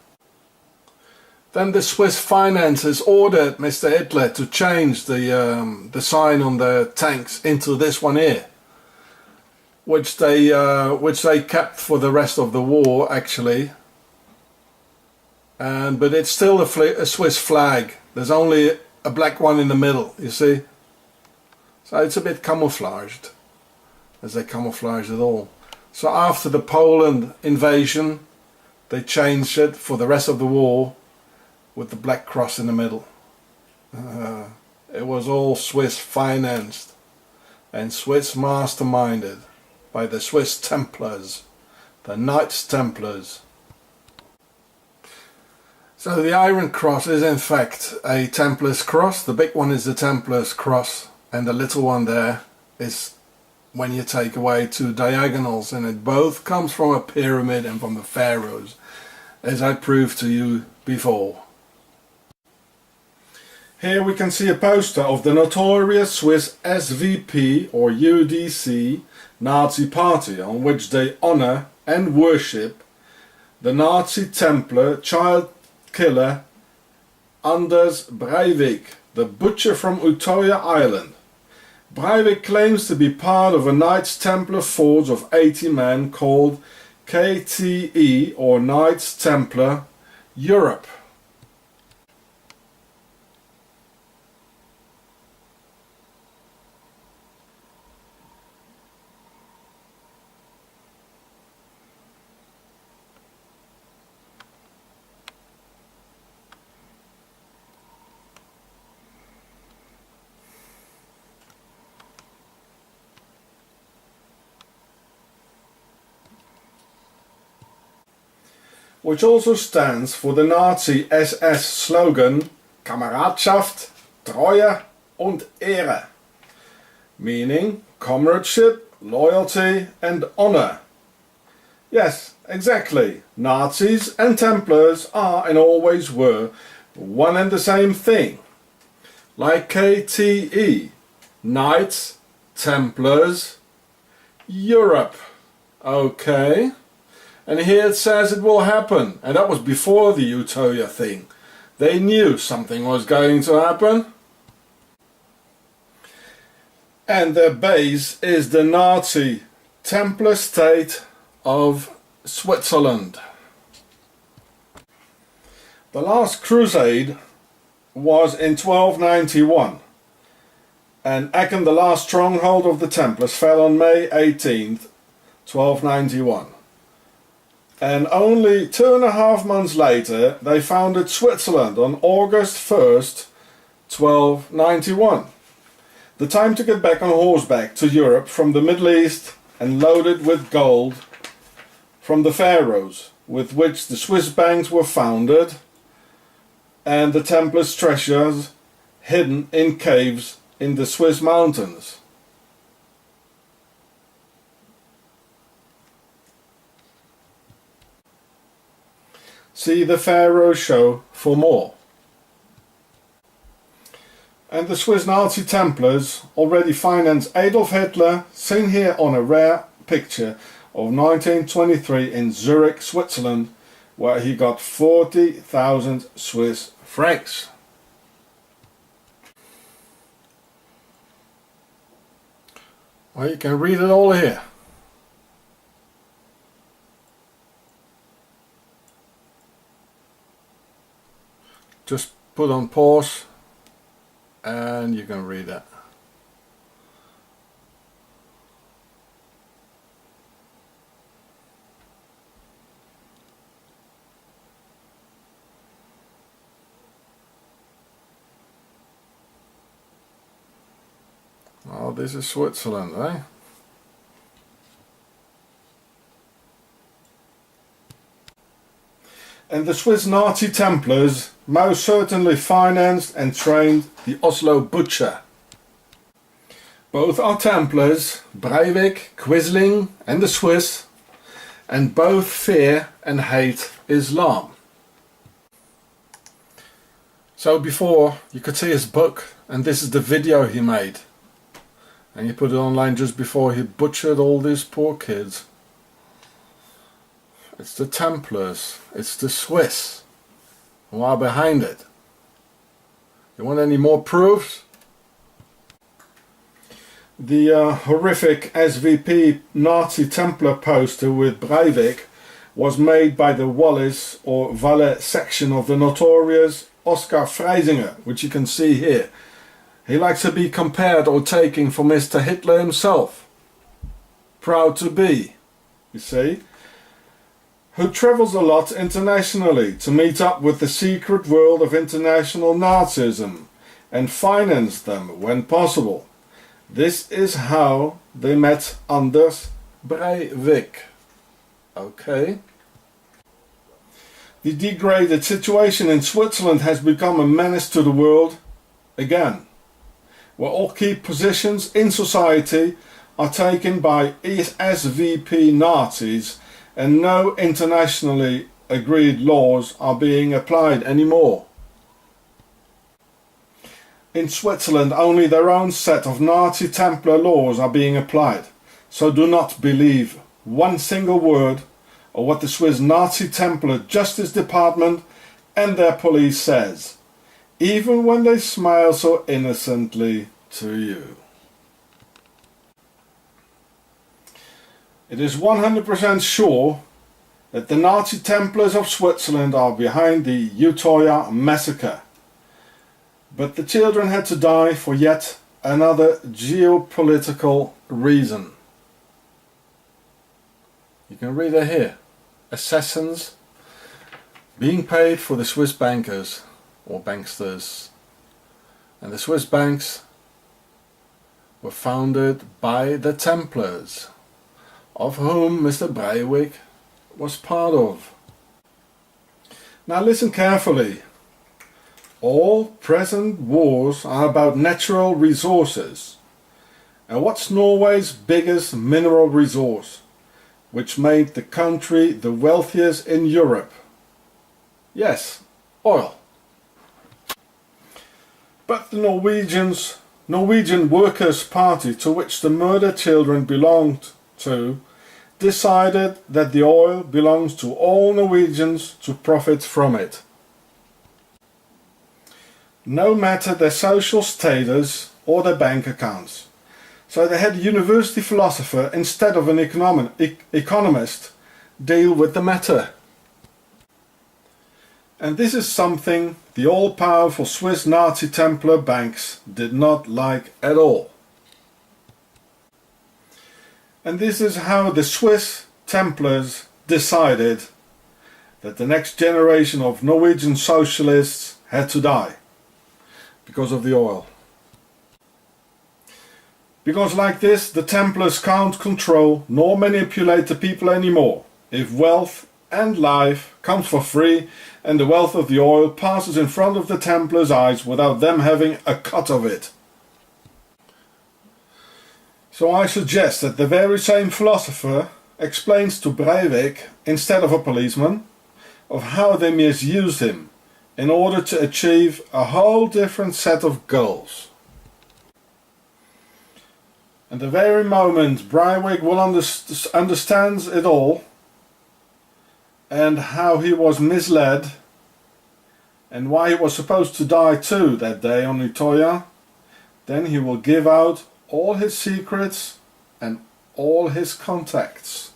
[SPEAKER 1] Then the Swiss finances ordered Mr. Hitler to change the sign on the tanks into this one here, which they kept for the rest of the war actually. But it's still a Swiss flag. There's only a black one in the middle, you see. So it's a bit camouflaged, as they camouflaged it all. So after the Poland invasion, they changed it for the rest of the war with the black cross in the middle. It was all Swiss financed and Swiss masterminded by the Swiss Templars, the Knights Templars. So the Iron Cross is in fact a Templar's cross. The big one is the Templar's cross, and the little one there is
[SPEAKER 2] when you take away two diagonals, and it both comes from a pyramid and from the pharaohs, as I proved to you before. Here we can see a poster of the notorious Swiss SVP or UDC Nazi party, on which they honor and worship the Nazi Templar child killer Anders Breivik, the butcher from Utøya Island. Breivik claims to be part of a Knights Templar force of 80 men called KTE or Knights Templar Europe. Which also stands for the Nazi SS slogan Kameradschaft, Treue und Ehre, meaning comradeship, loyalty and honor. Yes, exactly. Nazis and Templars are and always were one and the same thing. Like KTE, Knights, Templars, Europe. Okay. And here it says it will happen, and that was before the Utøya thing. They knew something was going to happen. And their base is the Nazi Templar state of Switzerland. The last crusade was in 1291, and Aachen, the last stronghold of the Templars, fell on May 18th, 1291. And only 2.5 months later they founded Switzerland on August 1st, 1291. The time to get back on horseback to Europe from the Middle East and loaded with gold from the pharaohs, with which the Swiss banks were founded, and the Templars' treasures hidden in caves in the Swiss mountains. See the Pharaoh show for more. And the Swiss Nazi Templars already financed Adolf Hitler, seen here on a rare picture of 1923 in Zurich, Switzerland, where he got 40,000 Swiss francs. Well, you can read it all here. Just put on pause and you can read it. Oh, this is Switzerland, eh? And the Swiss Nazi Templars most certainly financed and trained the Oslo Butcher. Both are Templars, Breivik, Quisling and the Swiss, and both fear and hate Islam. So before you could see his book, and this is the video he made, and he put it online just before he butchered all these poor kids. It's the Templars, it's the Swiss who are behind it. You want any more proofs? The horrific SVP Nazi Templar poster with Breivik was made by the Wallis or Valais section of the notorious Oskar Freisinger, which you can see here. He likes to be compared or taken for Mr. Hitler himself. Proud to be, you see. Who travels a lot internationally to meet up with the secret world of international Nazism and finance them when possible. This is how they met Anders Breivik. Okay. The degraded situation in Switzerland has become a menace to the world again, where all key positions in society
[SPEAKER 1] are taken by SVP Nazis and no internationally agreed laws are being applied anymore. In Switzerland, only their own set of Nazi Templar laws are being applied, so do not believe one single word of what the Swiss Nazi Templar Justice Department and their police says, even when they smile so innocently to you. It is 100% sure that the Nazi Templars of Switzerland are behind the Utøya massacre. But the children had to die for yet another geopolitical reason. You can read it here. Assassins being paid for the Swiss bankers or banksters. And the Swiss banks were founded by the Templars, of whom Mr. Breivik was part of. Now listen carefully. All present wars are about natural resources. And what's Norway's biggest mineral resource, which made the country the wealthiest in Europe? Yes, oil. But the Norwegian Workers' Party, to which the murdered children belonged to, decided that the oil belongs to all Norwegians to profit from it, no matter their social status or their bank accounts. So they had a university philosopher instead of an economist deal with the matter. And this is something the all-powerful Swiss Nazi Templar banks did not like at all. And this is how the Swiss Templars decided that the next generation of Norwegian socialists had to die because of the oil. Because like this, the Templars can't control nor manipulate the people anymore. If wealth and life comes for free and the wealth of the oil passes in front of the Templars' eyes without them having a cut of it. So I suggest that the very same philosopher explains to Breivik, instead of a policeman, of how they misused him in order to achieve a whole different set of goals. And the very moment Breivik will understands it all, and how he was misled, and why he was supposed to die too that day on Utøya, then he will give out all his secrets and all his contacts.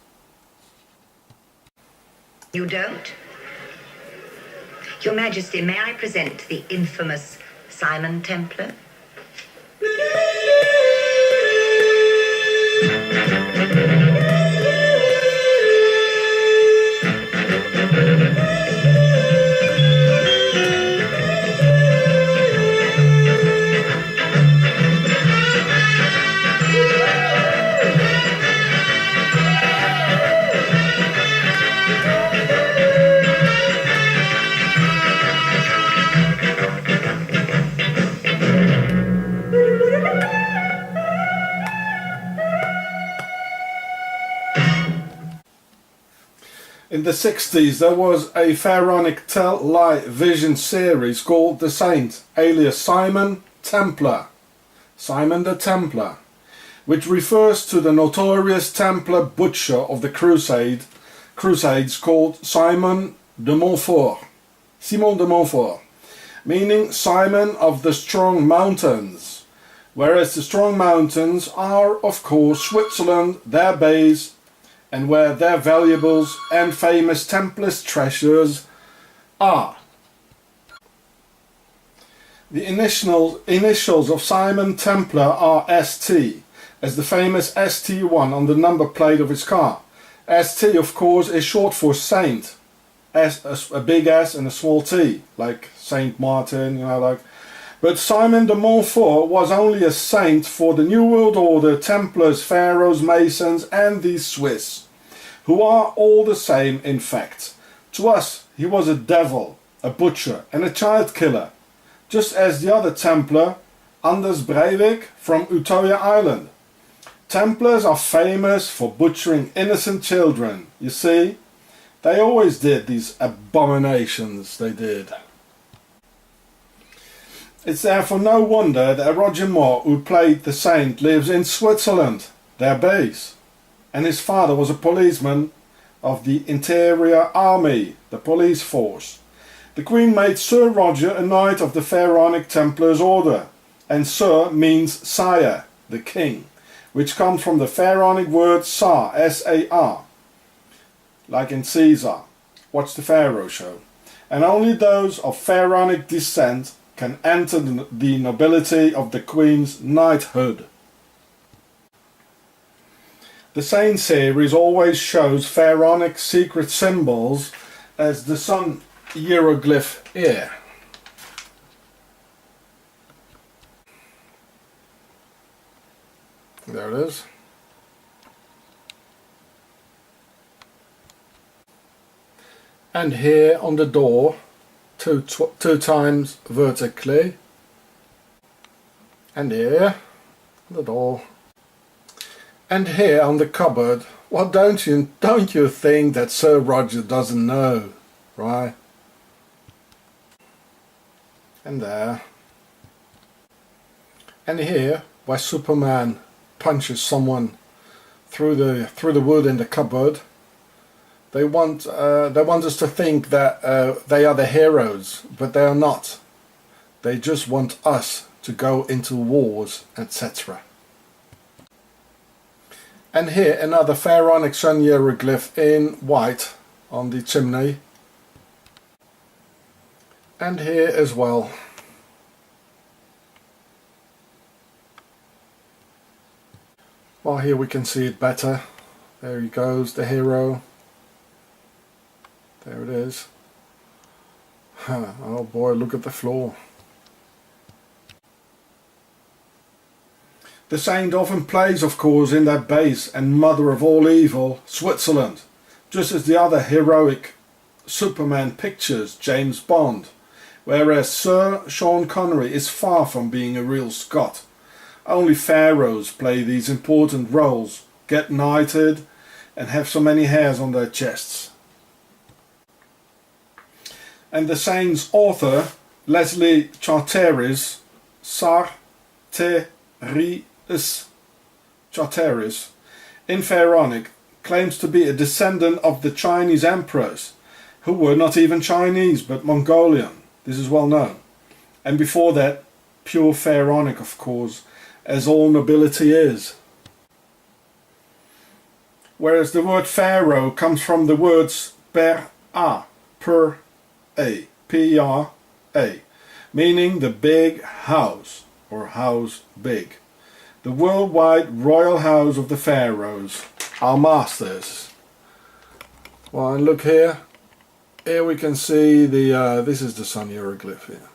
[SPEAKER 8] You don't? Your Majesty, may I present the infamous Simon Templar?
[SPEAKER 1] In the 60s there was a pharaonic television series called The Saint, alias Simon Templar, Simon the Templar, which refers to the notorious Templar butcher of the Crusades called Simon de Montfort, Simon de Montfort, meaning Simon of the Strong Mountains, whereas the Strong Mountains are of course Switzerland, their base, and where their valuables and famous Templars treasures are. The initials of Simon Templar are ST, as the famous ST1 on the number plate of his car. ST of course is short for Saint, a big S and a small T, like Saint Martin, you know, like. But Simon de Montfort was only a saint for the New World Order, Templars, Pharaohs, Masons and the Swiss, who are all the same in fact. To us he was a devil, a butcher and a child killer, just as the other Templar, Anders Breivik from Utøya Island. Templars are famous for butchering innocent children. You see, they always did these abominations, they did. It's therefore no wonder that Roger Moore, who played the saint, lives in Switzerland, their base, and his father was a policeman of the Interior Army, the police force. The Queen made Sir Roger a Knight of the Pharaonic Templars Order, and Sir means sire, the king, which comes from the Pharaonic word Sar, S-A-R, like in Caesar. Watch the Pharaoh show. And only those of Pharaonic descent can enter the nobility of the Queen's knighthood. The Saint series always shows Pharaonic secret symbols as the sun hieroglyph here. There it is. And here on the door, two times vertically. And here, the door. And here on the cupboard. Well, don't you think that Sir Roger doesn't know, right? And there. And here, where Superman punches someone through the wood in the cupboard. They want us to think that they are the heroes, but they are not. They just want us to go into wars, etc. And here another Pharaonic sun hieroglyph in white on the chimney. And here as well. Well, here we can see it better. There he goes, the hero. There it is. Oh boy, look at the floor. The saint often plays, of course, in that base and mother of all evil, Switzerland, just as the other heroic Superman pictures, James Bond, whereas Sir Sean Connery is far from being a real Scot. Only pharaohs play these important roles, get knighted, and have so many hairs on their chests. And the saint's author, Leslie Charteris, Charteris, in Pharaonic, claims to be a descendant of the Chinese emperors, who were not even Chinese but Mongolian. This is well known. And before that, pure Pharaonic, of course, as all nobility is. Whereas the word pharaoh comes from the words per-a, P-E-R-A, meaning the big house, or house big. The worldwide royal house of the pharaohs, our masters. Well, and look here. Here we can see the, this is the sun hieroglyph here.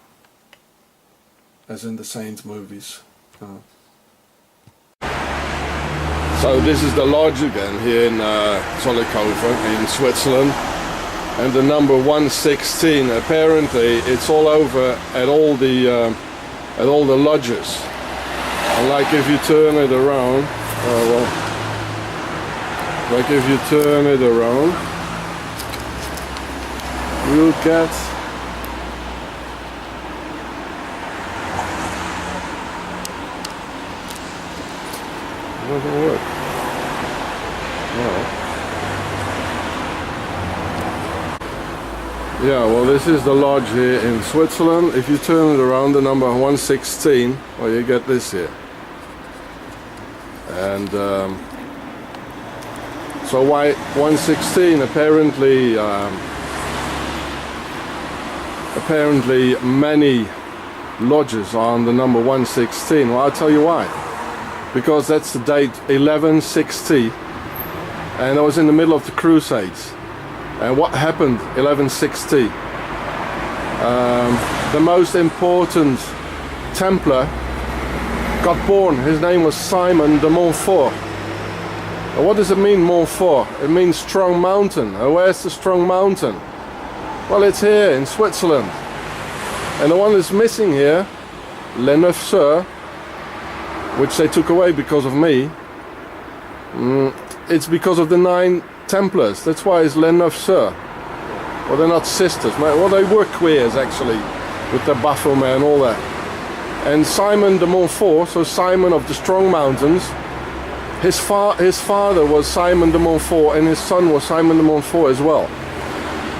[SPEAKER 1] As in the Saints movies. So this is the lodge again here in Zollikofen in Switzerland. And the number 116, apparently it's all over at all the lodges. And like if you turn it around, like if you turn it around, you'll get it doesn't work. No. Yeah, well, this is the lodge here in Switzerland. If you turn it around, the number 116, well, you get this here. And so why 116? Apparently many lodges are on the number 116. Well, I'll tell you why. Because that's the date 1160, and I was in the middle of the Crusades. And what happened 1160? The most important Templar got born. His name was Simon de Montfort. And what does it mean, Montfort? It means strong mountain. And where's the strong mountain? Well, it's here in Switzerland. And the one that's missing here, Les Neuf Sœurs, which they took away because of me,
[SPEAKER 2] It's because of the 9 Templars. That's why it's Les Neuf Sœurs. Well, they're not sisters. Well, they were queers actually, with the Baphomet and all that. And Simon de Montfort, so Simon of the Strong Mountains, his father was Simon de Montfort, and his son was Simon de Montfort as well.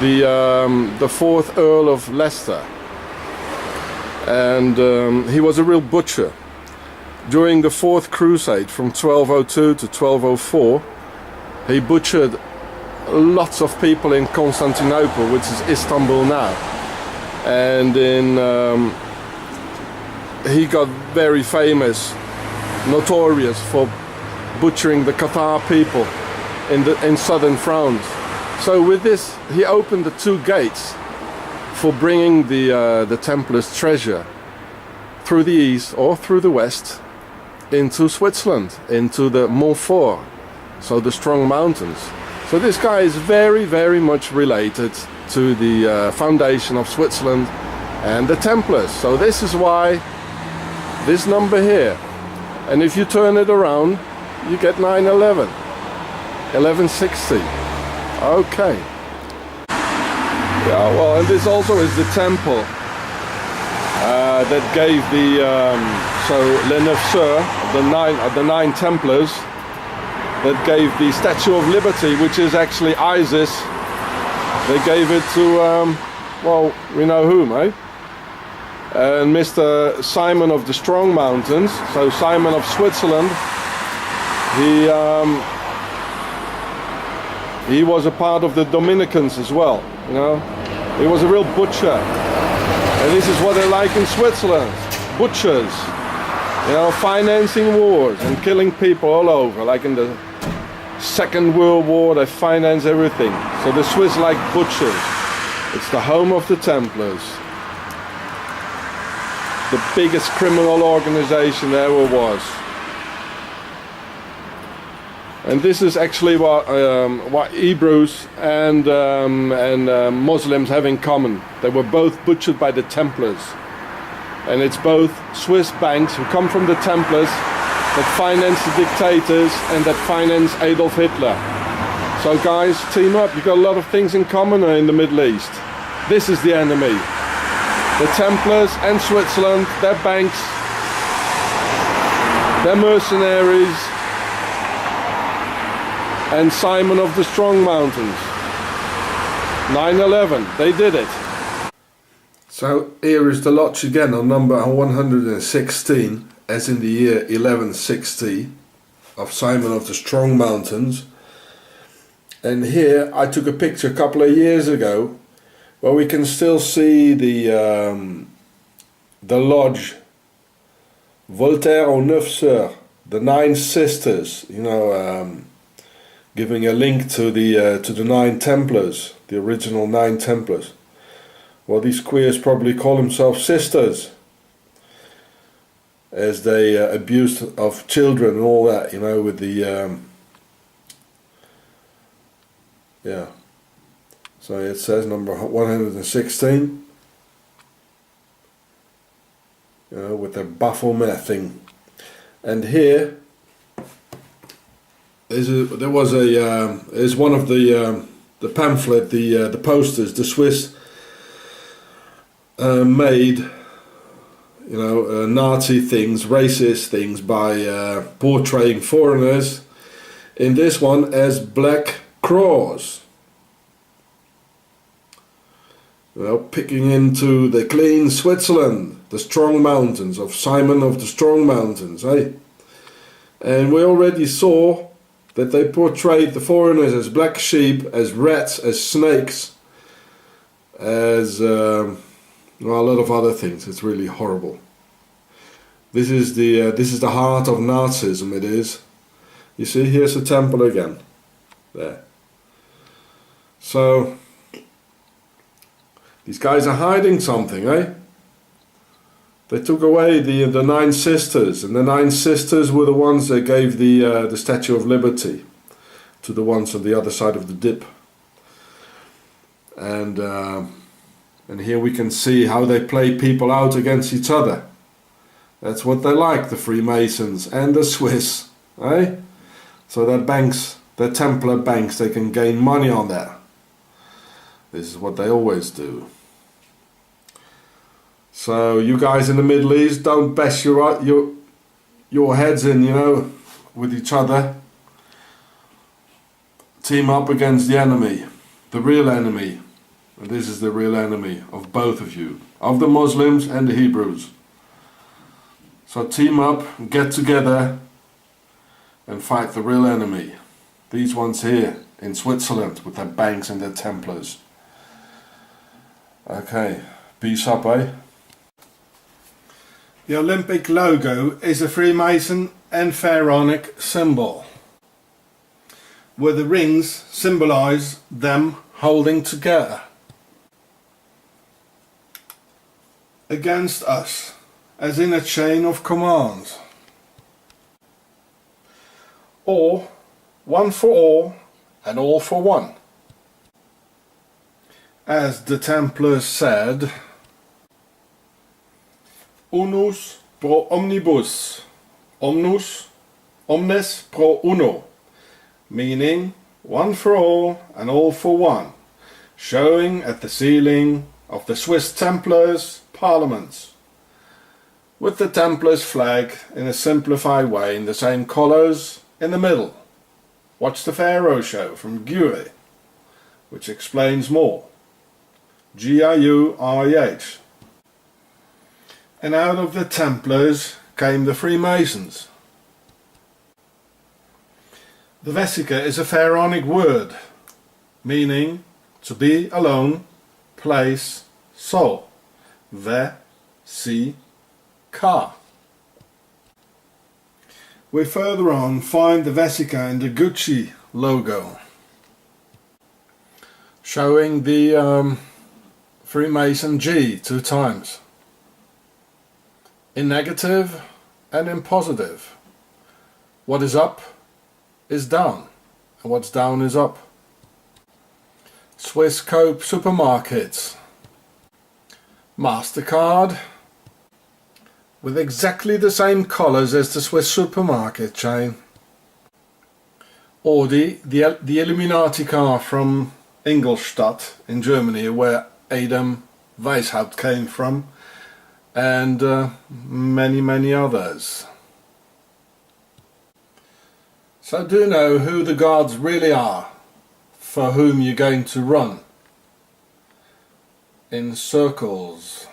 [SPEAKER 2] The 4th Earl of Leicester. And he was a real butcher. During the 4th Crusade, from 1202 to 1204, he butchered lots of people in Constantinople, which is Istanbul now. And he got very famous, notorious for butchering the Cathar people in southern France. So with this, he opened the 2 gates for bringing the Templars' treasure through the east or through the west into Switzerland, into the Montfort, so the Strong Mountains. So this guy is very, very much related to the foundation of Switzerland and the Templars. So this is why this number here. And if you turn it around, you get 911, 1160. Okay. Yeah, well, and this also is the temple that gave the so Les Neuf Sœurs, the 9 Templars, that gave the Statue of Liberty, which is actually Isis. They gave it to well, we know whom, eh? And Mr. Simon of the Strong Mountains, so Simon of Switzerland, he was a part of the Dominicans as well, you know. He was a real butcher. And this is what they like in Switzerland, butchers. You know, financing wars and killing people all over, like in the Second World War, they finance everything. So the Swiss like butchers. It's the home of the Templars. The biggest criminal organization there ever was. And this is actually what Hebrews and Muslims have in common. They were both butchered by the Templars. And it's both Swiss banks who come from the Templars that finance the dictators and that finance Adolf Hitler. So guys, team up. You've got a lot of things in common in the Middle East. This is the enemy. The Templars and Switzerland, their banks, their mercenaries, and Simon of the Strong Mountains. 9/11, they did it. So here is the lodge again on number 116, as in the year 1160, of Simon of the Strong Mountains. And here I took a picture a couple of years ago where we can still see the lodge, Voltaire aux Neuf Sœurs, the 9 sisters, you know, giving a link to the 9 Templars, the original 9 Templars. Well, these queers probably call themselves sisters, as they abused of children and all that, you know, with the yeah. So it says number 116, you know, with the Baphomet thing. And here is one of the pamphlet, the posters, the Swiss made, you know, Nazi things, racist things by portraying foreigners in this one as black crows. Well, picking into the clean Switzerland, the Strong Mountains of Simon of the Strong Mountains, eh? And we already saw that they portrayed the foreigners as black sheep, as rats, as snakes, as well, a lot of other things. It's really horrible. This is the heart of Nazism. It is. You see, here's the temple again. There. So these guys are hiding something, eh? They took away the 9 sisters, and the 9 sisters were the ones that gave the Statue of Liberty to the ones on the other side of the dip. And here we can see how they play people out against each other. That's what they like, the Freemasons and the Swiss, eh? So that banks, the Templar banks, they can gain money on that. This is what they always do. So you guys in the Middle East, don't bash your heads in, you know, with each other. Team up against the enemy, the real enemy. And this is the real enemy of both of you, of the Muslims and the Hebrews. So team up, get together and fight the real enemy. These ones here in Switzerland with their banks and their Templars. Okay, peace up, eh?
[SPEAKER 1] The Olympic logo is a Freemason and Pharaonic symbol, where the rings symbolize them holding together against us, as in a chain of command, or one for all and all for one. As the Templars said, unus pro omnibus, omnes pro uno, meaning one for all and all for one, showing at the ceiling of the Swiss Templars parliaments, with the Templars flag in a simplified way in the same colours in the middle. Watch the Pharaoh show from Guy, which explains more. G-I-U-R-E-H. And out of the Templars came the Freemasons. The Vesica is a Pharaonic word, meaning to be alone, place, soul. Ve-si-ka. We further on find the Vesica in the Gucci logo, showing the Freemason G 2 times, in negative and in positive. What is up is down, and what's down is up. Swiss Coop supermarkets, MasterCard, with exactly the same colours as the Swiss supermarket chain. Audi, the Illuminati car from Ingolstadt in Germany, where Adam Weishaupt came from, and many others. So do know who the gods really are, for whom you're going to run in circles.